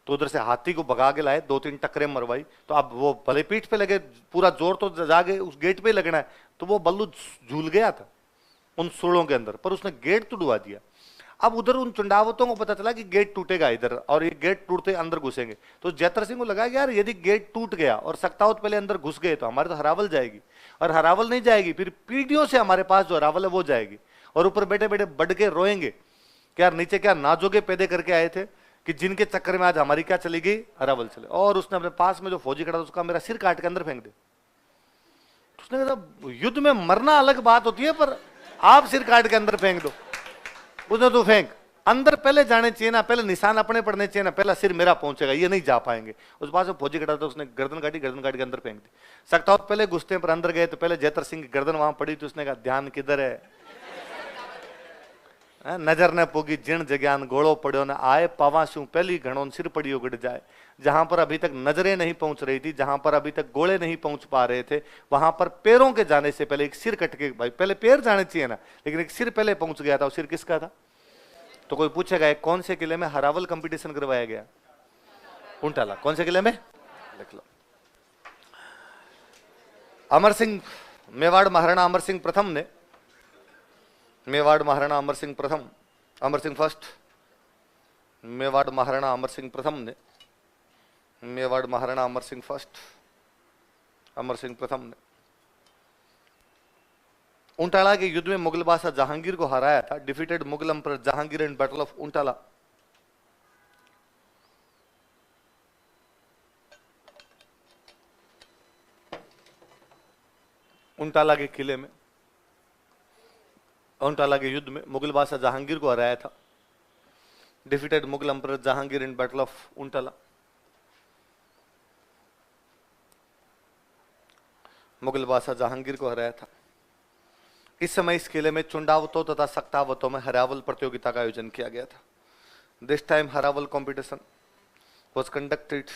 S1: तो उधर से हाथी को भगा के लाए, 2-3 टक्करें मरवाई। तो अब वो भले पीठ पे लगे, पूरा जोर तो जागे उस गेट पे लगना है। तो वो बल्लू झूल गया था उन सूलों के अंदर, पर उसने गेट तुड़वा दिया। अब उधर उन चुंडावतों को पता चला कि गेट टूटेगा इधर, और ये गेट टूटते अंदर घुसेंगे। तो जयतर सिंह को लगा कि यार यदि गेट टूट गया और सक्तावत पहले अंदर घुस गए तो हमारे तो हरावल जाएगी, और हरावल नहीं जाएगी फिर पीढ़ियों से हमारे पास जो हरावल है वो जाएगी। और ऊपर बैठे बैठे बढ़ के रोएंगे कि यार नीचे क्या नाजोगे पैदे करके आए थे कि जिनके चक्कर में आज हमारी क्या चली गई, हरावल चले। और उसने अपने पास में जो फौजी खड़ा था उसका मेरा सिर काट के अंदर फेंक दे। उसने कहा युद्ध में मरना अलग बात होती है, पर आप सिर काट के अंदर फेंक दो। उसने तो फेंक, अंदर पहले जाने चाहिए ना, पहले निशान अपने पड़ने चाहिए ना, पहला सिर मेरा पहुंचेगा, ये नहीं जा पाएंगे। उस पास फौजी खड़ा था, उसने गर्दन काटी, गर्दन काट के अंदर फेंक दी। सक्तावत पहले घुसते पर अंदर गए तो पहले जयतर सिंह की गर्दन वहां पड़ी, तो उसने कहा ध्यान किधर है, नजर न पोगी जिण जग्यान गोड़ो पड़ो न आए, पावाशू पहली घणों सिर पड़ियो गड़ जाए। जहां पर अभी तक नजरें नहीं पहुंच रही थी, जहां पर अभी तक गोले नहीं पहुंच पा रहे थे, वहां पर पैरों के जाने से पहले एक सिर कट के, भाई पहले पैर जाने चाहिए ना, लेकिन एक सिर पहले पहुंच गया था। वो सिर किसका था? तो कोई पूछेगा कौन से किले में हरावल कंपटीशन करवाया गया? उंटाला। कौन से किले में? लिख लो। अमर सिंह, मेवाड़ महाराणा अमर सिंह प्रथम ने, मेवाड़ महाराणा अमर सिंह प्रथम, अमर सिंह फर्स्ट, मेवाड़ महाराणा अमर सिंह प्रथम ने, मेवाड़ महाराणा अमर सिंह फर्स्ट, अमर सिंह प्रथम ने उंटाला के युद्ध में मुगल बादशाह जहांगीर को हराया था। Defeated Mughal emperor Jahangir in battle of Untala. Untala के किले में, उंटाला के युद्ध में मुगल बादशाह जहांगीर को हराया था। Defeated Mughal emperor Jahangir in battle of Untala. Mughal बादशाह जहांगीर को हराया था। इस समय इस किले में चुंडावतों तथा सक्तावतों में हरावल प्रतियोगिता का आयोजन किया गया था। This time harawal competition was conducted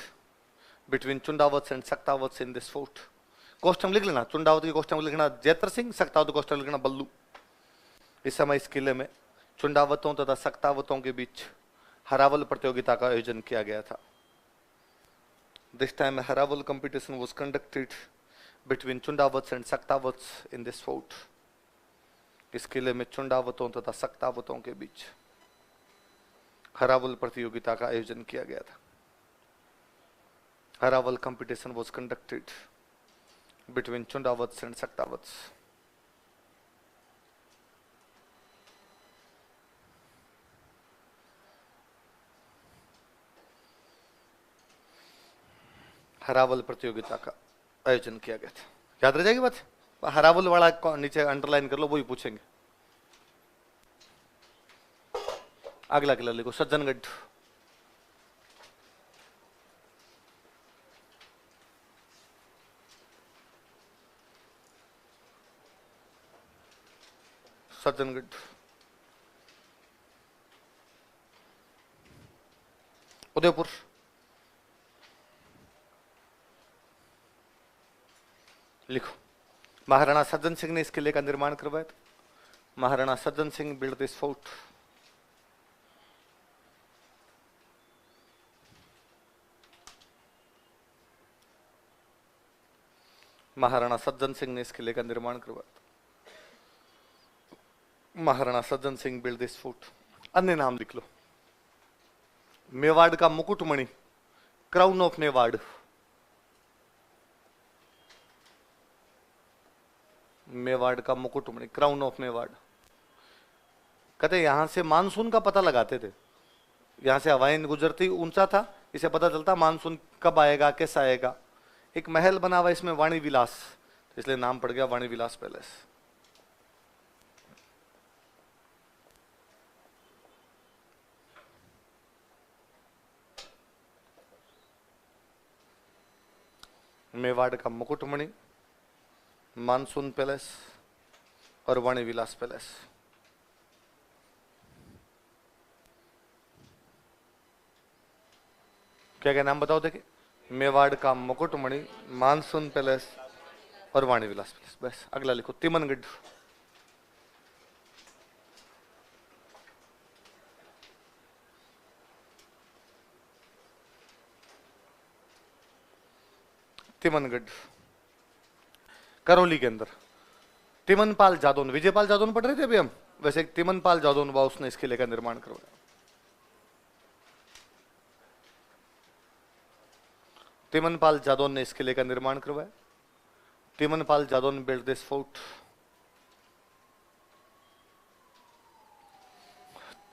S1: between Chundawats and Saktawats in this fort. कोष्ठम लिख लेना, चुंडावत की कोष्ठम लिखना जयतर सिंह, सक्तावत कोष्ठम लिखना बल्लू। इस समय इस किले में चुंडावतों तथा सक्तावतों के बीच हरावल प्रतियोगिता का आयोजन किया गया था। This time harawal competition was conducted between Chundawats and Saktawats in this fort. इस किले में चुंडावतों तथा सक्तावतों के बीच हरावल प्रतियोगिता का आयोजन किया गया था। Harawal competition was conducted between Chundawats and Saktawats. हरावल प्रतियोगिता का आयोजन किया गया था। याद रह जाएगी बात? हरावल वाला नीचे अंडरलाइन कर लो, वही पूछेंगे। अगला किला लिखो सज्जनगढ़। सज्जनगढ़। उदयपुर। लिखो महाराणा सज्जन सिंह ने इस किले का निर्माण करवाया था। Maharana Sajjan Singh build this fort. Maharana Sajjan Singh ने इस किले का निर्माण करवाया था। Maharana Sajjan Singh build this fort. अन्य नाम लिख लो। मेवाड़ का मुकुटमणि, क्राउन ऑफ मेवाड़। मेवाड़ का मुकुटमणि, क्राउन ऑफ मेवाड़। कहते यहां से मानसून का पता लगाते थे। यहां से हवाएं गुजरती, ऊंचा था, इसे पता चलता मानसून कब आएगा, कैसा आएगा। एक महल बना हुआ इसमें वाणी विलास, तो इसलिए नाम पड़ गया वाणी विलास पैलेस। मेवाड़ का मुकुटमणि, मानसून पैलेस और वाणी विलास पैलेस। क्या क्या नाम बताओ देखिए। मेवाड़ का मुकुटमणि, मानसून पैलेस और वाणी विलास पैलेस। बस अगला लिखो तिमनगढ़। तिमनगढ़ करौली के अंदर। तिमनपाल जादौन, विजयपाल जादौन पढ़ रहे थे अभी हम, वैसे एक तिमनपाल जादौन हुआ, उसने इस किले का निर्माण करवाया। तिमनपाल जादौन ने इस किले का निर्माण करवाया। Timanpal Jadaun build this fort.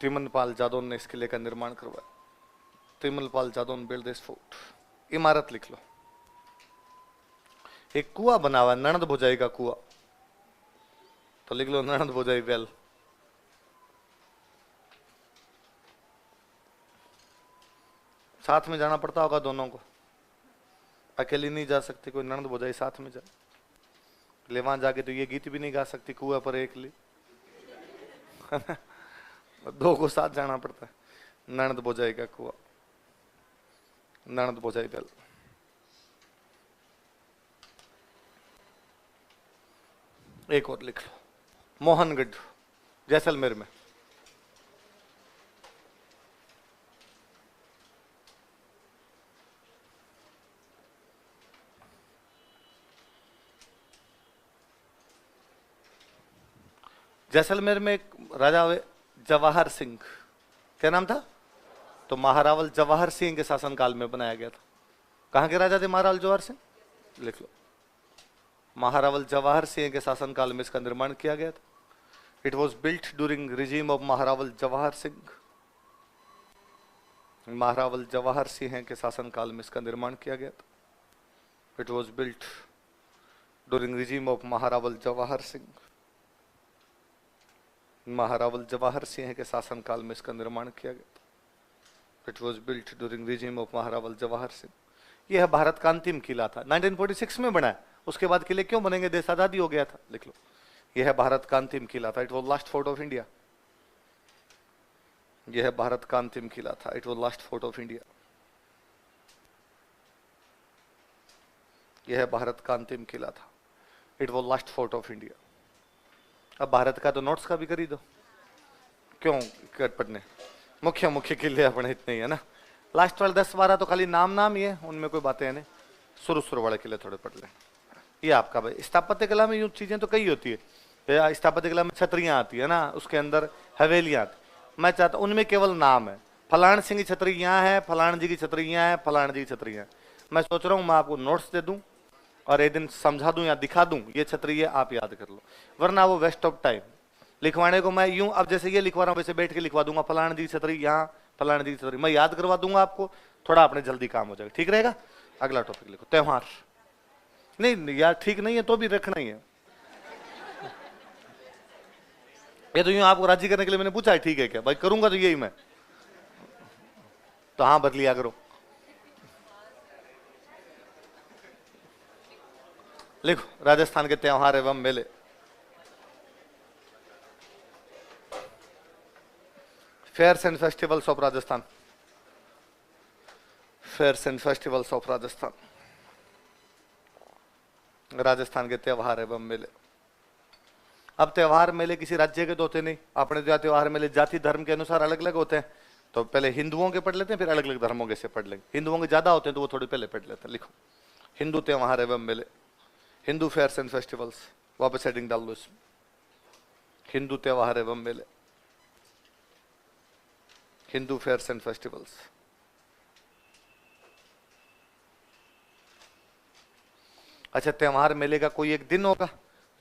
S1: Timanpal Jadaun ने इस किले का निर्माण करवाया। Timanpal Jadaun build this fort. इमारत लिख लो। एक कुआं बना हुआ, नणद भुजाई का कुआं, तो लिख लो नणद भुजाई वेल। साथ में जाना पड़ता होगा दोनों को, अकेली नहीं जा सकती, कोई नणद भुजाई साथ में जाए। ले वहां जाके तो ये गीत भी नहीं गा सकती, कुआं पर एक ली। दो को साथ जाना पड़ता है। नणद भुजाई का कुआं, नणद भुजाई वेल। एक और लिख लो मोहनगढ़, जैसलमेर में। जैसलमेर में एक राजा हुए जवाहर सिंह, क्या नाम था? तो महारावल जवाहर सिंह के शासनकाल में बनाया गया था। कहां के राजा थे महारावल जवाहर सिंह? लिख लो महारावल जवाहर सिंह के शासनकाल में इसका निर्माण किया गया था। It was built during regime of Maharawal Jawahar Singh. Maharawal Jawahar Singh के शासनकाल में इसका निर्माण किया गया था। It was built during regime of Maharawal Jawahar Singh. Maharawal Jawahar Singh के शासनकाल में इसका निर्माण किया गया था। It was built during regime of Maharawal Jawahar Singh. यह भारत का अंतिम किला था, 1946 में बना है। उसके बाद किले क्यों बनेंगे, देश आजादी हो गया था। लिख लो यह भारत का अंतिम किला था। It was last fort of India. यह भारत का अंतिम किला था। It was last fort of India. यह भारत का अंतिम किला था। It was last fort of India. अब भारत का तो नोट्स का भी कर ही दो, क्यों कर पढ़ने, मुख्य मुख्य किले अपने इतने ही है ना। लास्ट वाले 10-12 तो खाली नाम नाम ही है, उनमें कोई बातें है नहीं। शुरू वाले किले थोड़े पढ़ लें। ये आपका भाई स्थापत्य कला में यूं चीजें तो कई होती है। स्थापत्य कला में छतरियां आती है ना, उसके अंदर हवेलियां आती। मैं चाहता उनमें केवल नाम है, फलान सिंह की छतरी यहाँ है, फलान जी की छतरी यहाँ है, फलान जी की छतरी यहाँ। मैं सोच रहा हूँ मैं आपको नोट्स दे दूं और एक दिन समझा दूं या दिखा दूं, ये छतरी है, आप याद कर लो, वरना वो वेस्ट ऑफ टाइम। लिखवाने को मैं यूं अब जैसे ये लिखवा रहा हूँ वैसे बैठ के लिखवा दूंगा, फलान जी की छतरी यहाँ, फलान जी की छतरी, मैं याद करवा दूंगा आपको, थोड़ा अपने जल्दी काम हो जाएगा। ठीक रहेगा? अगला टॉपिक लिखो त्योहार। नहीं यार ठीक नहीं है तो भी रखना ही है। ये तो यूं आपको राजी करने के लिए मैंने पूछा है, ठीक है क्या भाई, करूंगा तो यही मैं। तो हाँ भर लिया करो। लिखो राजस्थान के त्योहार एवं मेले। Fairs and festivals of Rajasthan. Fairs and festivals of Rajasthan, Rajasthan के त्योहार एवं मेले। अब त्योहार मेले किसी राज्य के तो होते नहीं, अपने जो त्योहार मेले जाति धर्म के अनुसार अलग अलग होते हैं। तो पहले हिंदुओं के पढ़ लेते हैं, फिर अलग अलग धर्मों के से पढ़ लेंगे। हिंदुओं के ज्यादा होते हैं तो वो थोड़ी पहले पढ़ लेते हैं। लिखो हिंदू त्योहार एवं मेले, हिंदू फेयर्स एंड फेस्टिवल्स। वापस हेडिंग डाल लो इसमें, हिंदू त्योहार एवं मेले, हिंदू फेयर्स एंड फेस्टिवल्स। अच्छा, त्योहार मेले का कोई एक दिन होगा,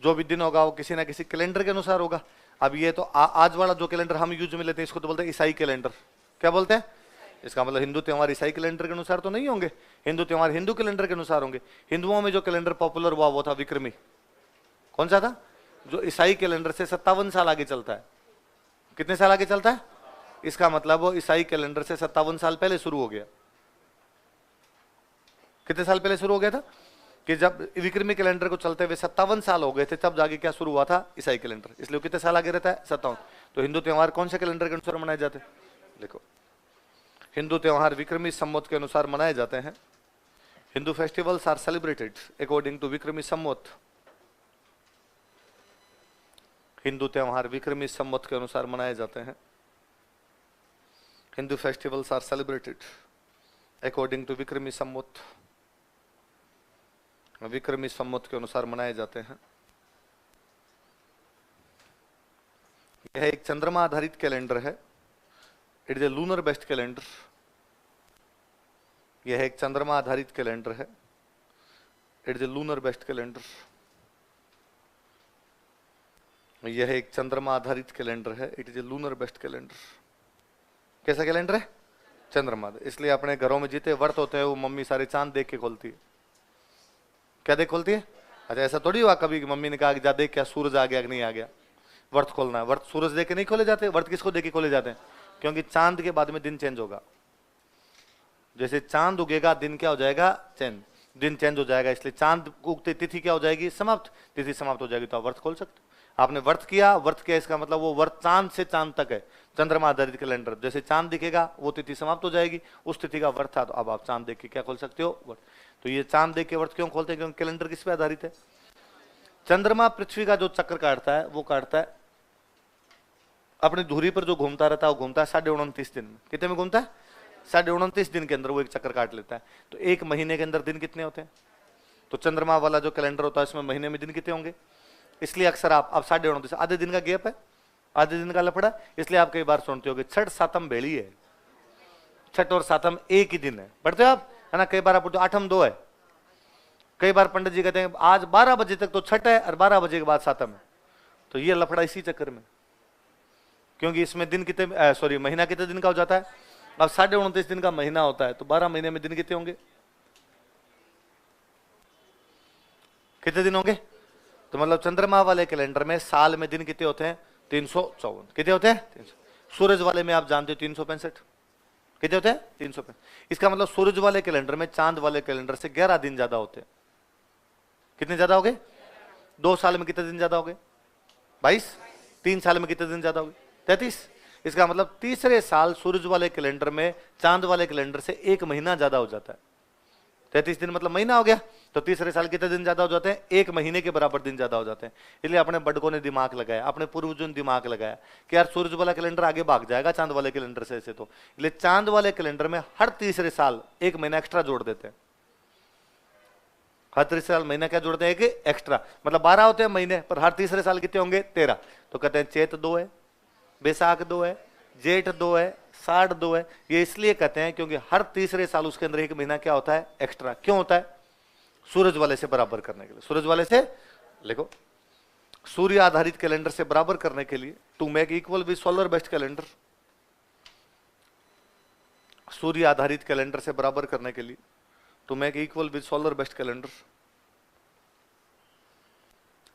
S1: जो भी दिन होगा वो किसी ना किसी कैलेंडर के अनुसार होगा। अब ये तो आज वाला जो कैलेंडर हम यूज में लेते हैं इसको तो बोलते हैं ईसाई कैलेंडर। क्या बोलते हैं? इसका मतलब हिंदू त्योहार ईसाई कैलेंडर के अनुसार तो नहीं होंगे, हिंदू त्योहार हिंदू कैलेंडर के अनुसार होंगे। हिंदुओं में जो कैलेंडर पॉपुलर हुआ वो था विक्रमी। कौन सा था? जो ईसाई कैलेंडर से 57 साल आगे चलता है। कितने साल आगे चलता है? इसका मतलब वो ईसाई कैलेंडर से 57 साल पहले शुरू हो गया। कितने साल पहले शुरू हो गया था? कि जब विक्रमी कैलेंडर को चलते हुए 57 साल हो गए थे, तब जाके क्या शुरू हुआ था? ईसाई कैलेंडर। इसलिए कितने साल आगे रहता है? 57। तो हिंदू त्योहार कौन से कैलेंडर के अनुसार मनाए जाते हैं? देखो, हिंदू त्योहार विक्रमी संवत के अनुसार मनाए जाते हैं। Hindu festivals are celebrated according to Vikrami Samvat. Hindu त्योहार विक्रमी संवत के अनुसार मनाए जाते हैं। Hindu festivals are celebrated according to Vikrami Samvat. विक्रमी संवत के अनुसार मनाए जाते हैं। यह एक चंद्रमा आधारित कैलेंडर है। It is a lunar based calendar. यह एक चंद्रमा आधारित कैलेंडर है। It is a lunar based calendar. यह एक चंद्रमा आधारित कैलेंडर है। It is a lunar based calendar. कैसा कैलेंडर है? चंद्रमा। इसलिए अपने घरों में जितने व्रत होते हैं वो मम्मी सारे चांद देख के खोलती है। क्या देख खोलती है? अच्छा, ऐसा थोड़ी हुआ कभी कि मम्मी ने कहा कि जा देख क्या सूरज आ गया कि नहीं आ गया, व्रत खोलना है। व्रत सूरज देख के नहीं खोले जाते। व्रत किसको देख के खोले जाते हैं? क्योंकि चांद के बाद में दिन चेंज होगा। जैसे चांद उगेगा दिन क्या हो जाएगा? चेंज। दिन चेंज हो जाएगा, इसलिए चांद उगते तिथि क्या हो जाएगी? समाप्त। तिथि समाप्त हो जाएगी तो आप व्रत खोल सकते हो। आपने व्रत किया, व्रत किया इसका मतलब वो व्रत चांद से चांद तक है। चंद्रमा आधारित कैलेंडर, जैसे चांद दिखेगा वो तिथि समाप्त हो जाएगी। उस तिथि का व्रत था तो अब आप चांद देख के क्या खोल सकते हो? व्रत। तो ये चांद देख के व्रत क्यों खोलते हैं? क्योंकि कैलेंडर किस पे आधारित है? चंद्रमा पृथ्वी का जो चक्कर काटता है वो काटता है अपनी धुरी पर जो घूमता रहता है वो घूमता है 29.5 दिन में। कितने में घूमता है? 29.5 दिन के अंदर वो एक चक्कर काट लेता है। तो एक महीने के अंदर दिन कितने होते हैं? तो चंद्रमा वाला जो कैलेंडर होता है इसमें महीने में दिन कितने होंगे? इसलिए अक्सर आप 29.5 आधे दिन का गैप है, आधे दिन का लफड़ा। इसलिए आप कई बार सुनते हो छठ सातम भेड़ी है। छठ और सातम एक ही दिन है, पढ़ते हो आप, है ना? कई बार आप बोलते हो आठम 2 है। कई बार पंडित जी कहते हैं आज 12 बजे तक तो छठ है और 12 बजे के बाद सातम है। तो ये लफड़ा इसी चक्कर में, क्योंकि इसमें दिन कितने सॉरी महीना कितने दिन का हो जाता है? अब 29.5 दिन का महीना होता है तो 12 महीने में दिन कितने होंगे? कितने दिन होंगे? तो मतलब चंद्रमा वाले कैलेंडर में साल में दिन कितने होते हैं? 354। कितने होते हैं? 300। सूरज वाले में आप जानते हो 365। कितने होते हैं? 365। इसका मतलब सूरज वाले कैलेंडर में चांद वाले कैलेंडर से 11 दिन ज्यादा होते हैं। कितने ज्यादा हो गए? 2 साल में कितने दिन ज्यादा हो गए? 22। 3 साल में कितने दिन ज्यादा हो गए? 33। इसका मतलब तीसरे साल सूरज वाले कैलेंडर में चांद वाले कैलेंडर से 1 महीना ज्यादा हो जाता है। 33 दिन मतलब महीना हो गया। तो तीसरे साल कितने दिन ज्यादा हो जाते हैं? 1 महीने के बराबर दिन ज्यादा हो जाते हैं। इसलिए अपने बड़कों ने दिमाग लगाया, अपने पूर्वजों ने दिमाग लगाया कि यार सूरज वाला कैलेंडर आगे भाग जाएगा चांद वाले कैलेंडर से ऐसे। तो इसलिए चांद वाले कैलेंडर में हर तीसरे साल 1 महीना एक्स्ट्रा जोड़ देते हैं। हर तीसरे साल महीना क्या जोड़ते हैं? एक एक्स्ट्रा। मतलब 12 होते हैं महीने, पर हर तीसरे साल कितने होंगे? 13। तो कहते हैं चैत 2 है, बैसाख 2 है, जेठ 2 है, साढ़ 2 है। ये इसलिए कहते हैं क्योंकि हर तीसरे साल उसके अंदर 1 महीना क्या होता है? एक्स्ट्रा। क्यों होता है? सूरज वाले से बराबर करने के लिए। सूरज वाले से लिखो, सूर्य आधारित कैलेंडर से बराबर करने के लिए, to make equal with solar based calendar. सूर्य आधारित कैलेंडर से बराबर करने के लिए, to make equal with solar based calendar.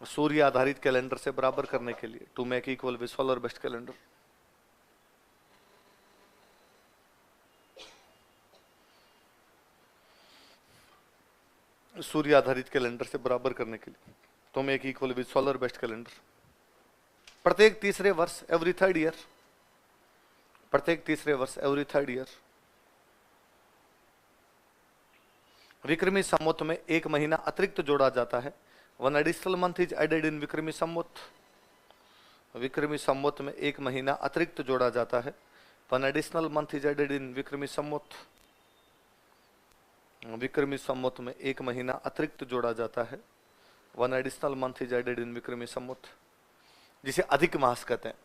S1: सूर्य आधारित कैलेंडर से बराबर करने के लिए, to make equal with solar based calendar. सूर्य आधारित कैलेंडर से बराबर करने के लिए, तो मैं एक equal with solar based calendar. प्रत्येक तीसरे वर्ष, एवरी थर्ड ईयर, प्रत्येक तीसरे वर्ष, एवरी थर्ड ईयर, विक्रमी संवत में एक महीना अतिरिक्त जोड़ा जाता है। One additional month is added in Vikrami Samvat. विक्रमी संवत में एक महीना अतिरिक्त जोड़ा जाता है। One additional month is added in Vikrami Samvat. विक्रमी संवत में एक महीना अतिरिक्त जोड़ा जाता है। One additional month is added in Vikrami Samvat, जिसे अधिक मास कहते हैं,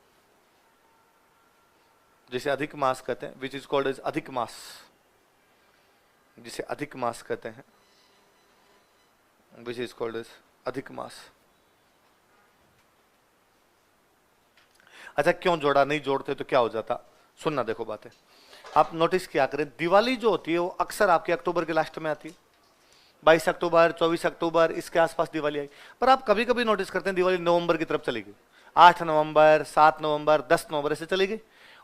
S1: जिसे अधिक मास कहते हैं, विच इज कॉल्ड एज अधिक मास, जिसे अधिक मास कहते हैं, विच इज कॉल्ड एज अधिक मास। अच्छा, क्यों जोड़ा? नहीं जोड़ते तो क्या हो जाता? सुनना, देखो बातें आप नोटिस किया करें। दिवाली जो होती है वो अक्सर आपके अक्टूबर के लास्ट में आती है। 22 अक्टूबर, 24 अक्टूबर, इसके आसपास दिवाली आई। पर आप कभी कभी नोटिस करते हैं दिवाली नवंबर की तरफ चली गई। 8 नवंबर, 7 नवंबर, 10 नवंबर ऐसे चली गई।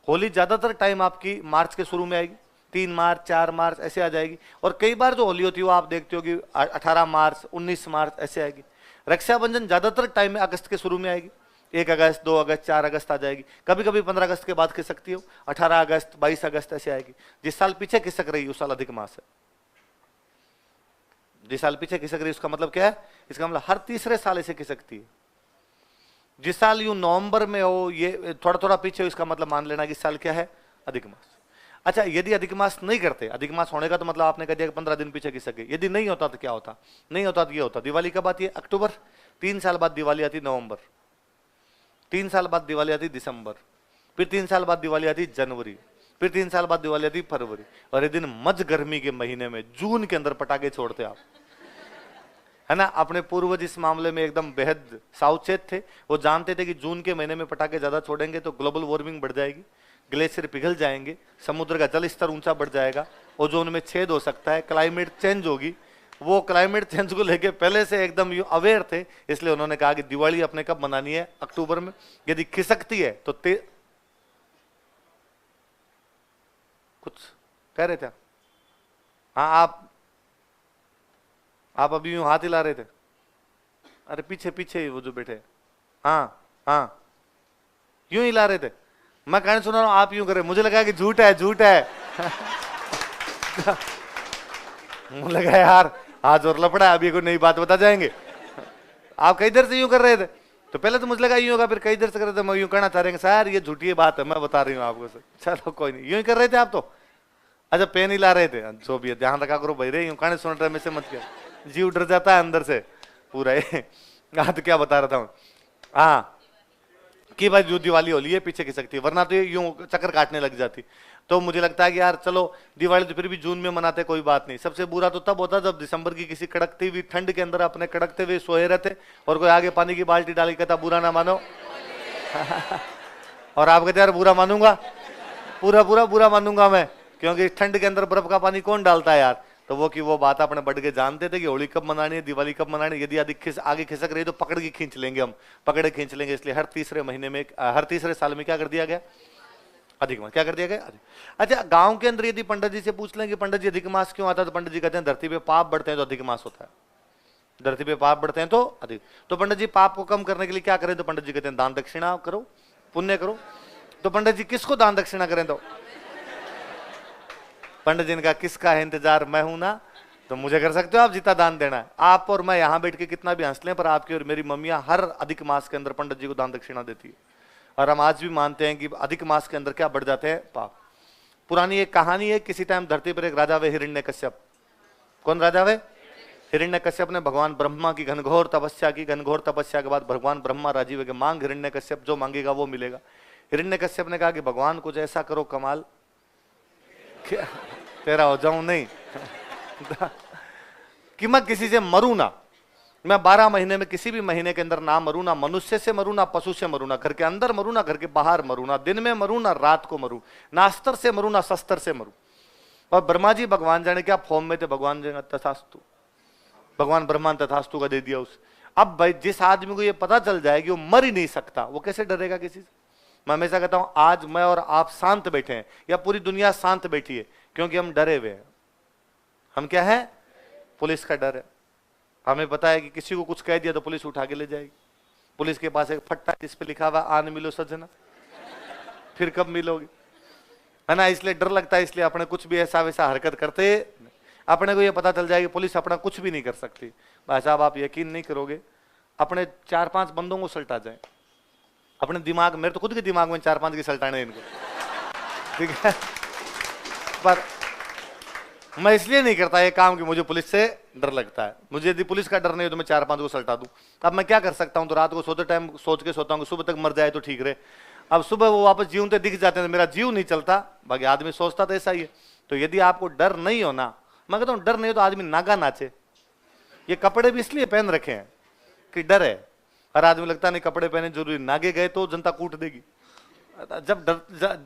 S1: होली ज्यादातर टाइम आपकी मार्च के शुरू में आएगी, 3 मार्च, 4 मार्च ऐसे आ जाएगी। और कई बार जो होली होती है वो आप देखते हो कि 18 मार्च, 19 मार्च ऐसे आएगी। रक्षाबंधन ज्यादातर टाइम में अगस्त के शुरू में आएगी, 1 अगस्त, 2 अगस्त, 4 अगस्त आ जाएगी। कभी कभी 15 अगस्त के बाद खिसकती हो, 18 अगस्त, 22 अगस्त ऐसे आएगी। जिस साल पीछे खिसक रही उस साल अधिक मास है। जिस साल पीछे खिसक रही उसका मतलब क्या है? इसका मतलब हर तीसरे साल ऐसे खिसकती है। जिस साल यूं नवंबर में हो, ये थोड़ा थोड़ा पीछे हो, इसका मतलब मान लेना कि इस साल क्या है? अधिक मास। अच्छा, यदि अधिक मास नहीं करते, अधिक मास होने का तो मतलब आपने कह दिया कि 15 दिन पीछे खिसक गई। यदि नहीं होता तो क्या होता? नहीं होता तो ये होता, दिवाली कब आती है? अक्टूबर। 3 साल बाद दिवाली आती नवंबर। 3 साल बाद दिवाली आती दिसंबर। फिर 3 साल बाद दिवाली आती जनवरी। फिर 3 साल बाद दिवाली आती फरवरी। और ये दिन मज गर्मी के महीने में जून के अंदर पटाखे छोड़ते आप, है ना। अपने पूर्वज इस मामले में एकदम बेहद सावचेत थे। वो जानते थे कि जून के महीने में पटाखे ज्यादा छोड़ेंगे तो ग्लोबल वार्मिंग बढ़ जाएगी, ग्लेशियर पिघल जाएंगे, समुद्र का जल स्तर ऊंचा बढ़ जाएगा, ओजोन में छेद हो सकता है, क्लाइमेट चेंज होगी। वो क्लाइमेट चेंज को लेके पहले से एकदम अवेयर थे। इसलिए उन्होंने कहा कि दिवाली अपने कब मनानी है? अक्टूबर में। यदि खिसकती है तो कुछ कह रहे थे? हाँ, आप अभी यूं हाथ हिला रहे थे। अरे पीछे पीछे वो जो बैठे, हाँ हाँ, यूं हिला रहे थे। मैं कहानी सुना रहा हूं, आप यूं कर रहे। मुझे लगा कि झूठ है, झूठ है। मुझे लगा यार आज और लपड़ा, अभी कोई नई बात बता जाएंगे। आप कई देर से यूं कर रहे थे, तो पहले तो मुझे लगा यूं होगा, फिर कई देर से कर रहे थे। मैं यूं कहना चाह रहे हैं सर ये झूठी बात है, मैं बता रही हूँ आपको सर। चलो कोई नहीं, यूं ही कर रहे थे आप तो। अच्छा, पेन हिला रहे थे, जो भी है ध्यान रखा करो भाई रे, यूं कहानी सुन रहे में से मत कर, जीव डर जाता है अंदर से पूरा। हाँ, तो क्या बता रहा था मैं? हाँ, कि भाई जो दिवाली होली है पीछे खिसकती है, वरना तो ये यूं चक्कर काटने लग जाती। तो मुझे लगता है कि यार चलो दिवाली तो फिर भी जून में मनाते, कोई बात नहीं। सबसे बुरा तो तब होता जब दिसंबर की किसी कड़कती हुई ठंड के अंदर अपने कड़कते हुए सोए रहते और कोई आगे पानी की बाल्टी डाल के कहता बुरा ना मानो। और आप कहते यार बुरा मानूंगा, पूरा पूरा बुरा मानूंगा मैं, क्योंकि ठंड के अंदर बर्फ का पानी कौन डालता है यार। तो वो कि वो बात अपने बढ़ के जानते थे कि होली कब मनानी है, दिवाली कब मनानी है। यदि आगे खिसक रही तो पकड़ के खींच लेंगे, हम पकड़े खींच लेंगे। इसलिए हर तीसरे महीने में, हर तीसरे साल में क्या कर दिया गया? अधिक मास। क्या कर दिया गया? अच्छा, गांव के अंदर यदि पंडित जी से पूछ लें कि पंडित जी अधिक मास क्यों आता है, तो पंडित जी कहते हैं धरती पे पाप बढ़ते हैं तो अधिक मास होता है। धरती पे पाप बढ़ते हैं तो अधिक। तो पंडित जी पाप को कम करने के लिए क्या करें? तो पंडित जी कहते हैं दान दक्षिणा करो, पुण्य करो। तो पंडित जी किसको दान दक्षिणा करें? तो पंडित जी ने कहा किसका है इंतजार, मैं हूं ना, तो मुझे कर सकते हो आप जितना दान देना है। आप और मैं यहां बैठ के कितना भी हंस लें, पर आपकी और मेरी मम्मियां हर अधिक मास के अंदर पंडित जी को दान दक्षिणा देती है। और हम आज भी मानते हैं कि अधिक मास के अंदर क्या बढ़ जाते हैं? पाप। पुरानी एक कहानी है, किसी टाइम धरती पर एक राजा वे हिरण्यकश्यप। कौन राजा वे? हिरण्यकश्यप ने भगवान ब्रह्मा की घनघोर तपस्या की। घनघोर तपस्या के बाद भगवान ब्रह्मा राजी हुए, मांग हिरण्यकश्यप, जो मांगेगा वो मिलेगा। हिरण्यकश्यप ने कहा कि भगवान कुछ ऐसा करो कमाल तेरा हो जाऊं नहीं कि मैं किसी से मरूं ना, मैं 12 महीने में किसी भी महीने के अंदर ना मरूं, ना मनुष्य से मरूं, ना पशु से मरूं, ना घर के अंदर मरूं, ना घर के बाहर मरूं, ना दिन में मरूं, ना रात को मरूं, ना अस्त्र से मरूं, ना शस्त्र से मरूं। और ब्रह्मा जी भगवान जाने क्या फॉर्म में थे, भगवान जी तथास्तु, भगवान ब्रह्मा तथास्तु का दे दिया उस। अब भाई जिस आदमी को ये पता चल जाए कि वो मर ही नहीं सकता, वो कैसे डरेगा किसी से? मैं हमेशा कहता हूं आज मैं और आप शांत बैठे हैं या पूरी दुनिया शांत बैठी है, क्योंकि हम डरे हुए हैं। हम क्या है? पुलिस का डर है, हमें पता है कि किसी को कुछ कह दिया तो पुलिस उठा के ले जाएगी। पुलिस के पास एक फट्टा जिस पे लिखा हुआ आन मिलो सजना, फिर कब मिलोगे, है ना। इसलिए डर लगता है, इसलिए अपने कुछ भी ऐसा वैसा हरकत करते अपने को ये पता चल जाएगी पुलिस अपना कुछ भी नहीं कर सकती। भाई साहब आप यकीन नहीं करोगे, अपने 4-5 बंदों को सल्टा जाए अपने दिमाग, मेरे तो खुद के दिमाग में 4-5 की सल्टाने इनको, ठीक है। पर मैं इसलिए नहीं करता ये काम कि मुझे पुलिस से डर लगता है। मुझे यदि पुलिस का डर नहीं हो तो मैं 4-5 को सल्टा दूं। अब मैं क्या कर सकता हूं, तो रात को सोते टाइम सोच के सोता हूं कि सुबह तक मर जाए तो ठीक रहे। अब सुबह वो वापस जीवते दिख जाते हैं, मेरा जीव नहीं चलता। बाकी आदमी सोचता तो ऐसा ही है। तो यदि आपको डर नहीं हो ना, मैं कहता हूं डर नहीं हो तो आदमी नागा नाचे। ये कपड़े भी इसलिए पहन रखे हैं कि डर है। हर आदमी लगता नहीं कपड़े पहने जरूरी, नागे गए तो जनता कूट देगी। जब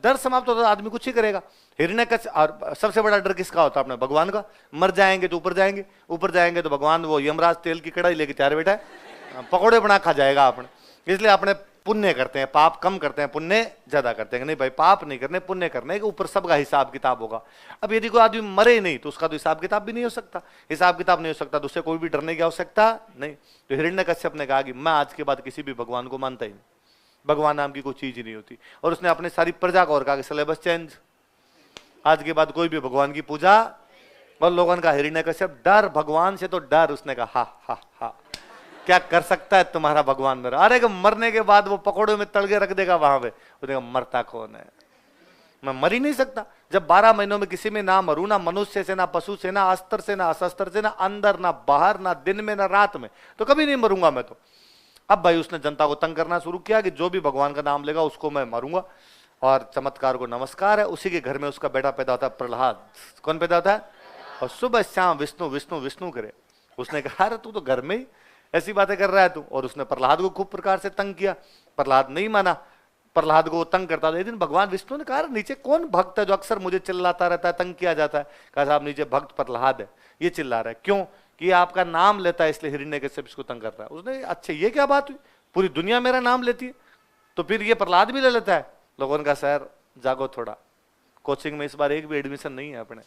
S1: डर समाप्त होता है आदमी कुछ ही करेगा। हिरण्यकश्यप, और सबसे बड़ा डर किसका होता है? अपने भगवान का। मर जाएंगे तो ऊपर जाएंगे, ऊपर जाएंगे तो भगवान वो यमराज तेल की कढ़ाई लेके तैयार बैठा है, पकौड़े बना खा जाएगा आपने। इसलिए अपने पुण्य करते हैं, पाप कम करते हैं, पुण्य ज्यादा करते हैं। नहीं भाई पाप नहीं करने, पुण्य करने के ऊपर सबका हिसाब किताब होगा। अब यदि कोई आदमी मरे नहीं तो उसका तो हिसाब किताब भी नहीं हो सकता। हिसाब किताब नहीं हो सकता तो उससे कोई भी डरने की आवश्यकता नहीं। तो हिरण्यकश्यप ने कहा कि मैं आज के बाद किसी भी भगवान को मानता ही नहीं, भगवान नाम की कोई चीज ही नहीं होती। और उसने अपने सारी प्रजा को और कहा कि सिलेबस चेंज, आज के बाद कोई भी भगवान की पूजा। और लोगों ने कहा हिरण्यकश्यप डर भगवान से तो डर। उसने कहा हा हा हा, क्या कर सकता है तुम्हारा भगवान मेरा? अरे मरने के बाद वो पकौड़े में तल के रख देगा वहां पे। उसने कहा मरता कौन है, मैं मर ही नहीं सकता। जब 12 महीनों में किसी में ना मरू, ना मनुष्य से, ना पशु से, ना अस्त्र से, ना अशस्त्र से, ना अंदर ना बाहर, ना दिन में ना रात में, तो कभी नहीं मरूंगा मैं तो। अब भाई उसने जनता को तंग करना शुरू किया कि जो भी भगवान का नाम लेगा उसको मैं मारूंगा। और चमत्कार को नमस्कार है, उसी के घर में उसका बेटा पैदा होता है प्रहलाद। कौन पैदा होता है? और सुबह शाम विष्णु विष्णु विष्णु करे। उसने कहा अरे तू तो घर में ही ऐसी बातें कर रहा है तू। और उसने प्रहलाद को खूब प्रकार से तंग किया। प्रहलाद नहीं माना, प्रहलाद को तंग करता था। एक दिन भगवान विष्णु ने कहा नीचे कौन भक्त है जो अक्सर मुझे चिल्लाता रहता है, तंग किया जाता है? कहा साहब नीचे भक्त प्रहलाद है, ये चिल्ला रहा है। क्यों? कि ये आपका नाम लेता है इसलिए हिरण्यकश्यप इसको तंग कर रहा है। उसने अच्छा ये क्या बात हुई, पूरी दुनिया मेरा नाम लेती है तो फिर ये प्रहलाद भी ले लेता है। लोगों ने कहा सर जागो थोड़ा, कोचिंग में इस बार एक भी एडमिशन नहीं है अपने।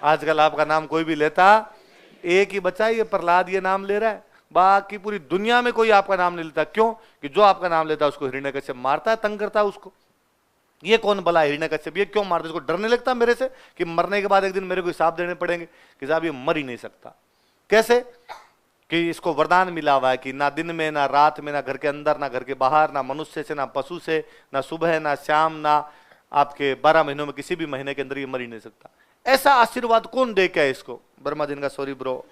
S1: आजकल आपका नाम कोई भी लेता, एक ही बच्चा ये प्रहलाद ये नाम ले रहा है, बाकी पूरी दुनिया में कोई आपका नाम नहीं लेता। क्यों? कि जो आपका नाम लेता है उसको हिरण्यकश्यप मारता है, तंग करता है उसको। ये कौन भला हिरण्यकश्यप, ये क्यों मारता है? इसको डर नहीं लगता मेरे से कि मरने के बाद एक दिन मेरे को हिसाब देने पड़ेंगे कि साहब ये मर ही नहीं सकता। कैसे? कि इसको वरदान मिला हुआ है कि ना दिन में ना रात में, ना घर के अंदर ना घर के बाहर, ना मनुष्य से ना पशु से, ना सुबह ना शाम, ना आपके 12 महीनों में किसी भी महीने के अंदर ये मर ही नहीं सकता। ऐसा आशीर्वाद कौन दे के है इसको? ब्रह्मा जी का सॉरी ब्रो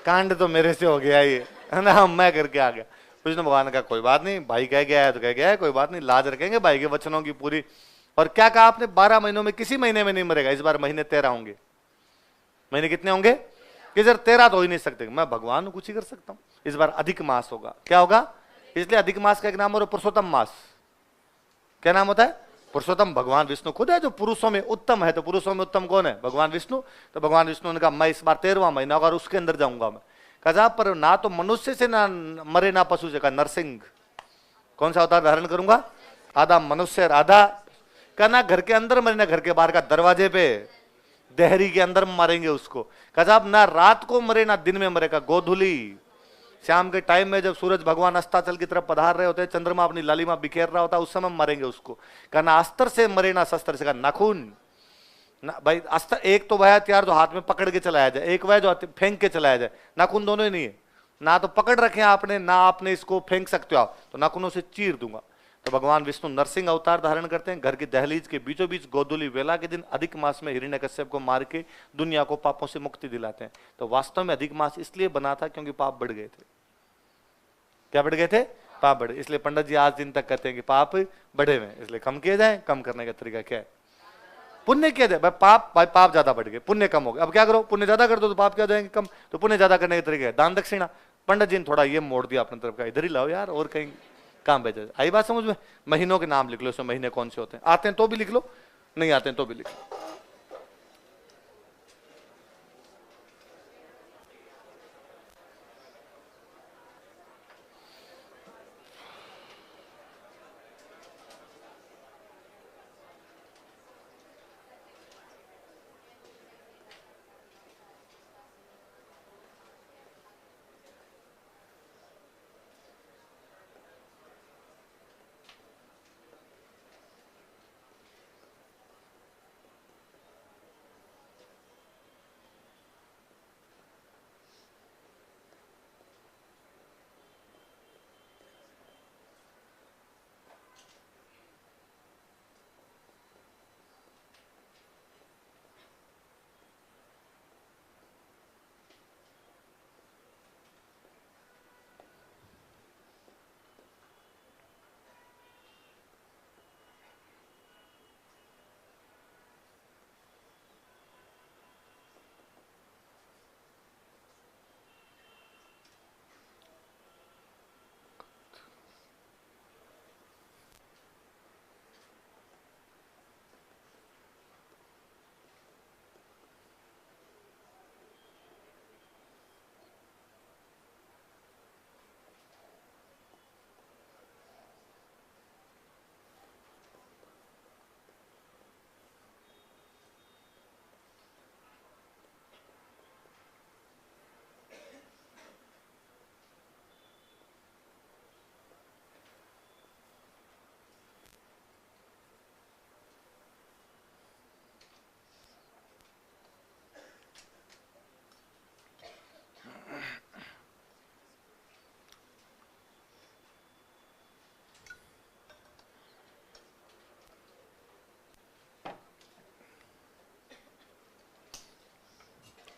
S1: कांड तो मेरे से हो गया ये, है ना, मैं करके आ गया। विष्णु भगवान का कोई बात नहीं, भाई कह गया है तो कह गया है, कोई बात नहीं, लाज रखेंगे भाई के वचनों की पूरी। और क्या कहा आपने? 12 महीनों में किसी महीने में नहीं मरेगा। इस बार महीने 13 होंगे। महीने कितने होंगे? कि सर 13 तो हो ही नहीं सकते। मैं भगवान कुछ ही कर सकता हूं। इस बार अधिक मास होगा। क्या होगा? इसलिए अधिक मास का एक नाम और पुरुषोत्तम मास। क्या नाम होता है? पुरुषोत्तम भगवान विष्णु खुद है जो पुरुषों में उत्तम है। तो पुरुषों में उत्तम कौन है? भगवान विष्णु। तो भगवान विष्णु ने कहा मैं इस बार 13वां महीना होगा और उसके अंदर जाऊंगा मैं। कहा पर ना तो मनुष्य से ना मरे ना पशु से। कहा नरसिंह। कौन सा अवतार धारण करूंगा? आधा मनुष्य और आधा। कहा ना घर के अंदर मरे ना घर के बाहर, का दरवाजे पे देहरी के अंदर मारेंगे उसको। कहा ना रात को मरे ना दिन में मरे। का गोधुली शाम के टाइम में जब सूरज भगवान अस्ताचल की तरफ पधार रहे होते हैं, चंद्रमा अपनी लालिमा बिखेर रहा होता है, उस समय मारेंगे उसको। कहा ना अस्त्र से मरे ना शस्त्र से। कहा नाखून ना भाई, अस्त्र एक तो वह हथियार जो हाथ में पकड़ के चलाया जाए, एक वह जो फेंक के चलाया जाए। नाखून दोनों ही नहीं है। ना तो पकड़ रखे आपने, ना आपने इसको फेंक सकते हो आप, तो नाखूनों से चीर दूंगा। तो भगवान विष्णु नरसिंह अवतार धारण करते हैं। घर की दहलीज के बीचों बीच गोधूली वेला के दिन अधिक मास में हिरण्यकश्यप को मार के दुनिया को पापों से मुक्ति दिलाते हैं। तो वास्तव में अधिक मास इसलिए बना था क्योंकि पाप बढ़ गए थे। क्या बढ़ गए थे? पाप बढ़े। इसलिए पंडित जी आज दिन तक कहते हैं कि पाप बढ़े हुए, इसलिए कम किए जाए। कम करने का तरीका क्या है? पुण्य किया जाए। भाई पाप ज्यादा बढ़ गए, पुण्य कम हो गए। अब क्या करो? पुण्य ज्यादा कर दो तो पाप क्या हो जाएंगे? कम। तो पुण्य ज्यादा करने के तरीके है दान दक्षिणा। पंडित जी ने थोड़ा ये मोड़ दिया अपनी तरफ का, इधर ही लाओ यार और कहीं काम भेजा। आई बात समझ में? महीनों के नाम लिख लो, इसमें महीने कौन से होते हैं, आते हैं तो भी लिख लो, नहीं आते हैं तो भी लिख लो।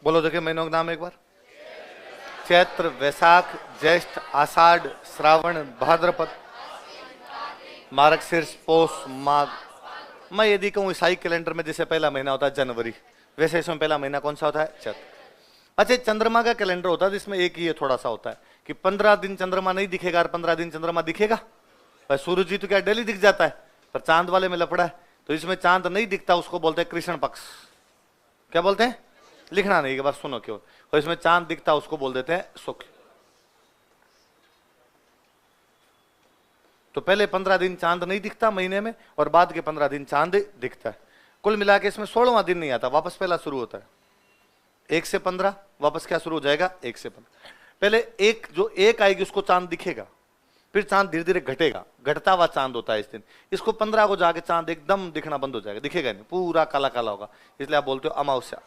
S1: बोलो देखिए महीनों के नाम एक बार। चैत्र, वैशाख, ज्येष्ठ, आषाढ़, श्रावण, भाद्रपद, मार्गशीर्ष, पौष, माघ। मैं यदि कहूं ईसाई कैलेंडर में जैसे पहला महीना होता है जनवरी, वैसे इसमें पहला महीना कौन सा होता है? चैत्र। अच्छा, चंद्रमा का कैलेंडर होता है जिसमें एक ही थोड़ा सा होता है कि 15 दिन चंद्रमा नहीं दिखेगा और 15 दिन चंद्रमा दिखेगा। भाई सूरज जी तो क्या डेली दिख जाता है, पर चांद वाले में लफड़ा है। तो इसमें चांद नहीं दिखता, उसको बोलते हैं कृष्ण पक्ष। क्या बोलते हैं? लिखना नहीं, एक बार सुनो क्यों। और इसमें चांद दिखता उसको बोल देते हैं शुक्ल। तो पहले 15 दिन चांद नहीं दिखता महीने में, और बाद के 15 दिन चांद दिखता है। कुल मिला के इसमें 16वां दिन नहीं आता, वापस पहला शुरू होता है 1 से 15। वापस क्या शुरू हो जाएगा? 1 से 15। पहले एक जो एक आएगी उसको चांद दिखेगा, फिर चांद धीरे धीरे घटेगा, घटता हुआ चांद होता है इस दिन। इसको 15 को जाके चांद एकदम दिखना बंद हो जाएगा, दिखेगा नहीं, पूरा काला काला होगा। इसलिए आप बोलते हो अमावस्या।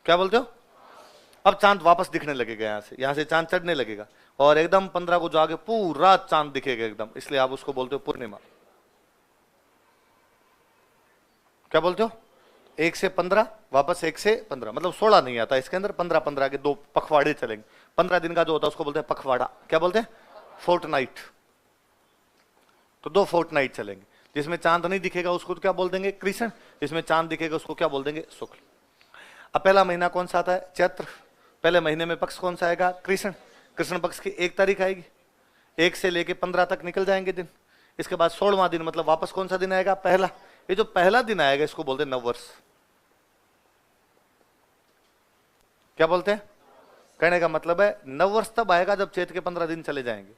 S1: क्या बोलते हो? अब चांद वापस दिखने लगेगा, यहां से चांद चढ़ने लगेगा और एकदम 15 को जाके पूरा चांद दिखेगा एकदम, इसलिए आप उसको बोलते हो पूर्णिमा। क्या बोलते हो? 1 से 15, वापस 1 से 15, मतलब 16 नहीं आता इसके अंदर। 15 के 2 पखवाड़े चलेंगे। 15 दिन का जो होता है उसको बोलते हैं पखवाड़ा। क्या बोलते हैं? फोर्टनाइट। तो 2 फोर्टनाइट चलेंगे। जिसमें चांद नहीं दिखेगा उसको तो क्या बोल देंगे? कृष्ण। जिसमें चांद दिखेगा उसको क्या बोल देंगे? शुक्ल। अब पहला महीना कौन सा आता है? चैत्र। पहले महीने में पक्ष कौन सा आएगा? कृष्ण। कृष्ण पक्ष की 1 तारीख आएगी, 1 से लेके 15 तक निकल जाएंगे दिन। इसके बाद 16वां दिन, मतलब वापस कौन सा दिन आएगा? पहला। ये जो पहला दिन आएगा इसको बोलते हैं नववर्ष। क्या बोलते हैं? कहने का मतलब है नववर्ष तब आएगा जब चैत्र के 15 दिन चले जाएंगे।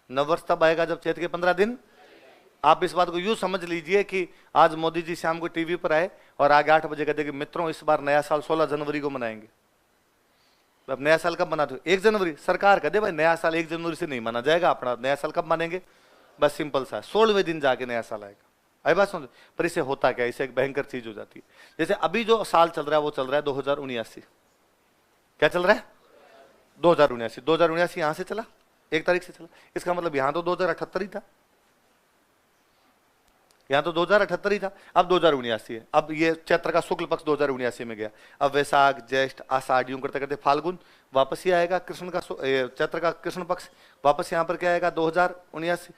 S1: नववर्ष तब आएगा जब चैत्र के 15 दिन। आप इस बात को यूं समझ लीजिए कि आज मोदी जी शाम को टीवी पर आए और आगे 8 बजे कहते कि मित्रों इस बार नया साल 16 जनवरी को मनाएंगे। अब नया साल कब मनाते हो? 1 जनवरी। सरकार कहते भाई नया साल 1 जनवरी से नहीं माना जाएगा, अपना नया साल कब मानेंगे? बस सिंपल सा 16वें दिन जाके नया साल आएगा। आई बात समझ? पर इसे होता क्या? इसे एक भयंकर चीज हो जाती है। जैसे अभी जो साल चल रहा है वो चल रहा है 2079। क्या चल रहा है? 2079। 2079 यहां से चला, 1 तारीख से चला। इसका मतलब यहां तो 2078 ही था, यहां तो 2078 ही था। अब 2079 है। अब ये चैत्र का शुक्ल पक्ष 2079 में गया। अब वैशाख, ज्येष्ठ, आषाढ़ यूं करते करते फाल्गुन वापस ही आएगा। कृष्ण का चैत्र का कृष्ण पक्ष वापस यहां पर क्या आएगा? 2079।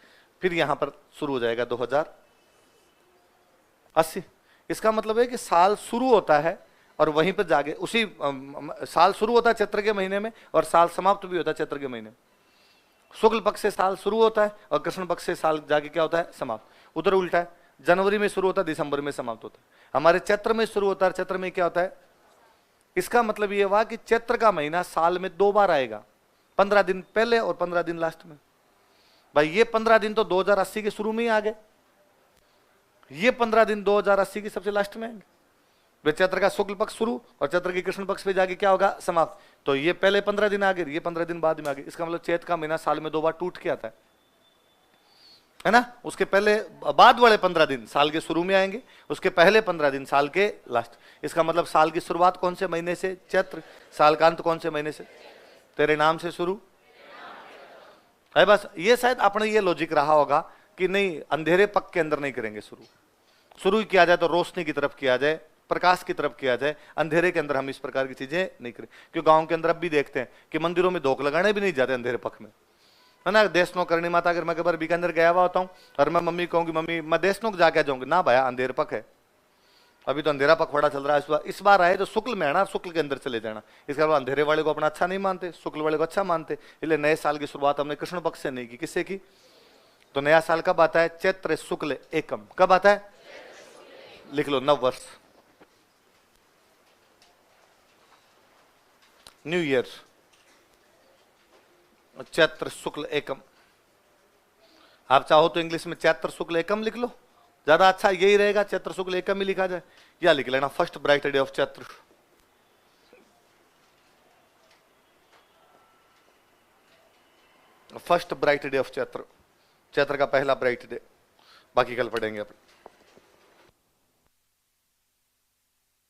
S1: फिर यहां पर शुरू हो जाएगा 2080। इसका मतलब है कि साल शुरू होता है और वहीं पर जाके उसी साल शुरू होता है चैत्र के महीने में और साल समाप्त भी होता है चैत्र के महीने में। शुक्ल पक्ष से साल शुरू होता है और कृष्ण पक्ष से साल जाके क्या होता है? समाप्त। उधर उल्टा है, जनवरी में शुरू होता है, दिसंबर में समाप्त होता है। हमारे चैत्र में शुरू होता है, चैत्र में क्या होता है? इसका मतलब यह हुआ कि चैत्र का महीना साल में 2 बार आएगा, 15 दिन पहले और 15 दिन लास्ट में। भाई ये 15 दिन तो 2080 के शुरू में ही आ गए, ये 15 दिन 2080 की सबसे लास्ट में आएंगे। वे चैत्र का शुक्ल पक्ष शुरू और चैत्र के कृष्ण पक्ष पे जाके क्या होगा? समाप्त। तो ये पहले 15 दिन आगे, ये 15 दिन बाद में आगे। इसका मतलब चैत्र का महीना साल में 2 बार टूट के आता है ना? उसके पहले बाद वाले 15 दिन साल के शुरू में आएंगे, उसके पहले 15 दिन साल के लास्ट। इसका मतलब साल की शुरुआत कौन से महीने से? चैत्र। साल का अंत कौन से महीने से? तेरे नाम से शुरू है। बस ये शायद अपने ये लॉजिक रहा होगा कि नहीं अंधेरे पक के अंदर नहीं करेंगे, शुरू किया जाए तो रोशनी की तरफ किया जाए, प्रकाश की तरफ किया जाए, अंधेरे के अंदर हम इस प्रकार की चीजें नहीं करें। क्योंकि गांव के अंदर अब भी देखते हैं कि मंदिरों में धोख लगाने भी नहीं जाते अंधेरे पक में, है ना? देशनोक करनी माता, अगर मैं कभी बीकानेर गया हुआ होता हूँ और मैं मम्मी कहूंगी मम्मी मैं देशनोक जाके जाऊंगी ना, भैया अंधेर पक है, अभी तो अंधेरा पखवाड़ा चल रहा है। इस बार आए तो शुक्ल में आना, शुक्ल के अंदर चले जाना। इसके अलावा अंधेरे वाले को अपना अच्छा नहीं मानते, शुक्ल वाले को अच्छा मानते। इसलिए नए साल की शुरुआत हमने कृष्ण पक्ष से नहीं की, किससे की? तो नया साल कब आता है? चैत्र शुक्ल एकम। कब आता है? लिख लो, नववर्ष, न्यू ईयर, चैत्र शुक्ल एकम। आप चाहो तो इंग्लिश में चैत्र शुक्ल एकम लिख लो, ज्यादा अच्छा यही रहेगा, चैत्र शुक्ल एकम ही लिखा जाए। या लिख लेना first bright day of Chaitra. First bright day of Chaitra, Chaitra का पहला ब्राइट डे। बाकी कल पढ़ेंगे अपन।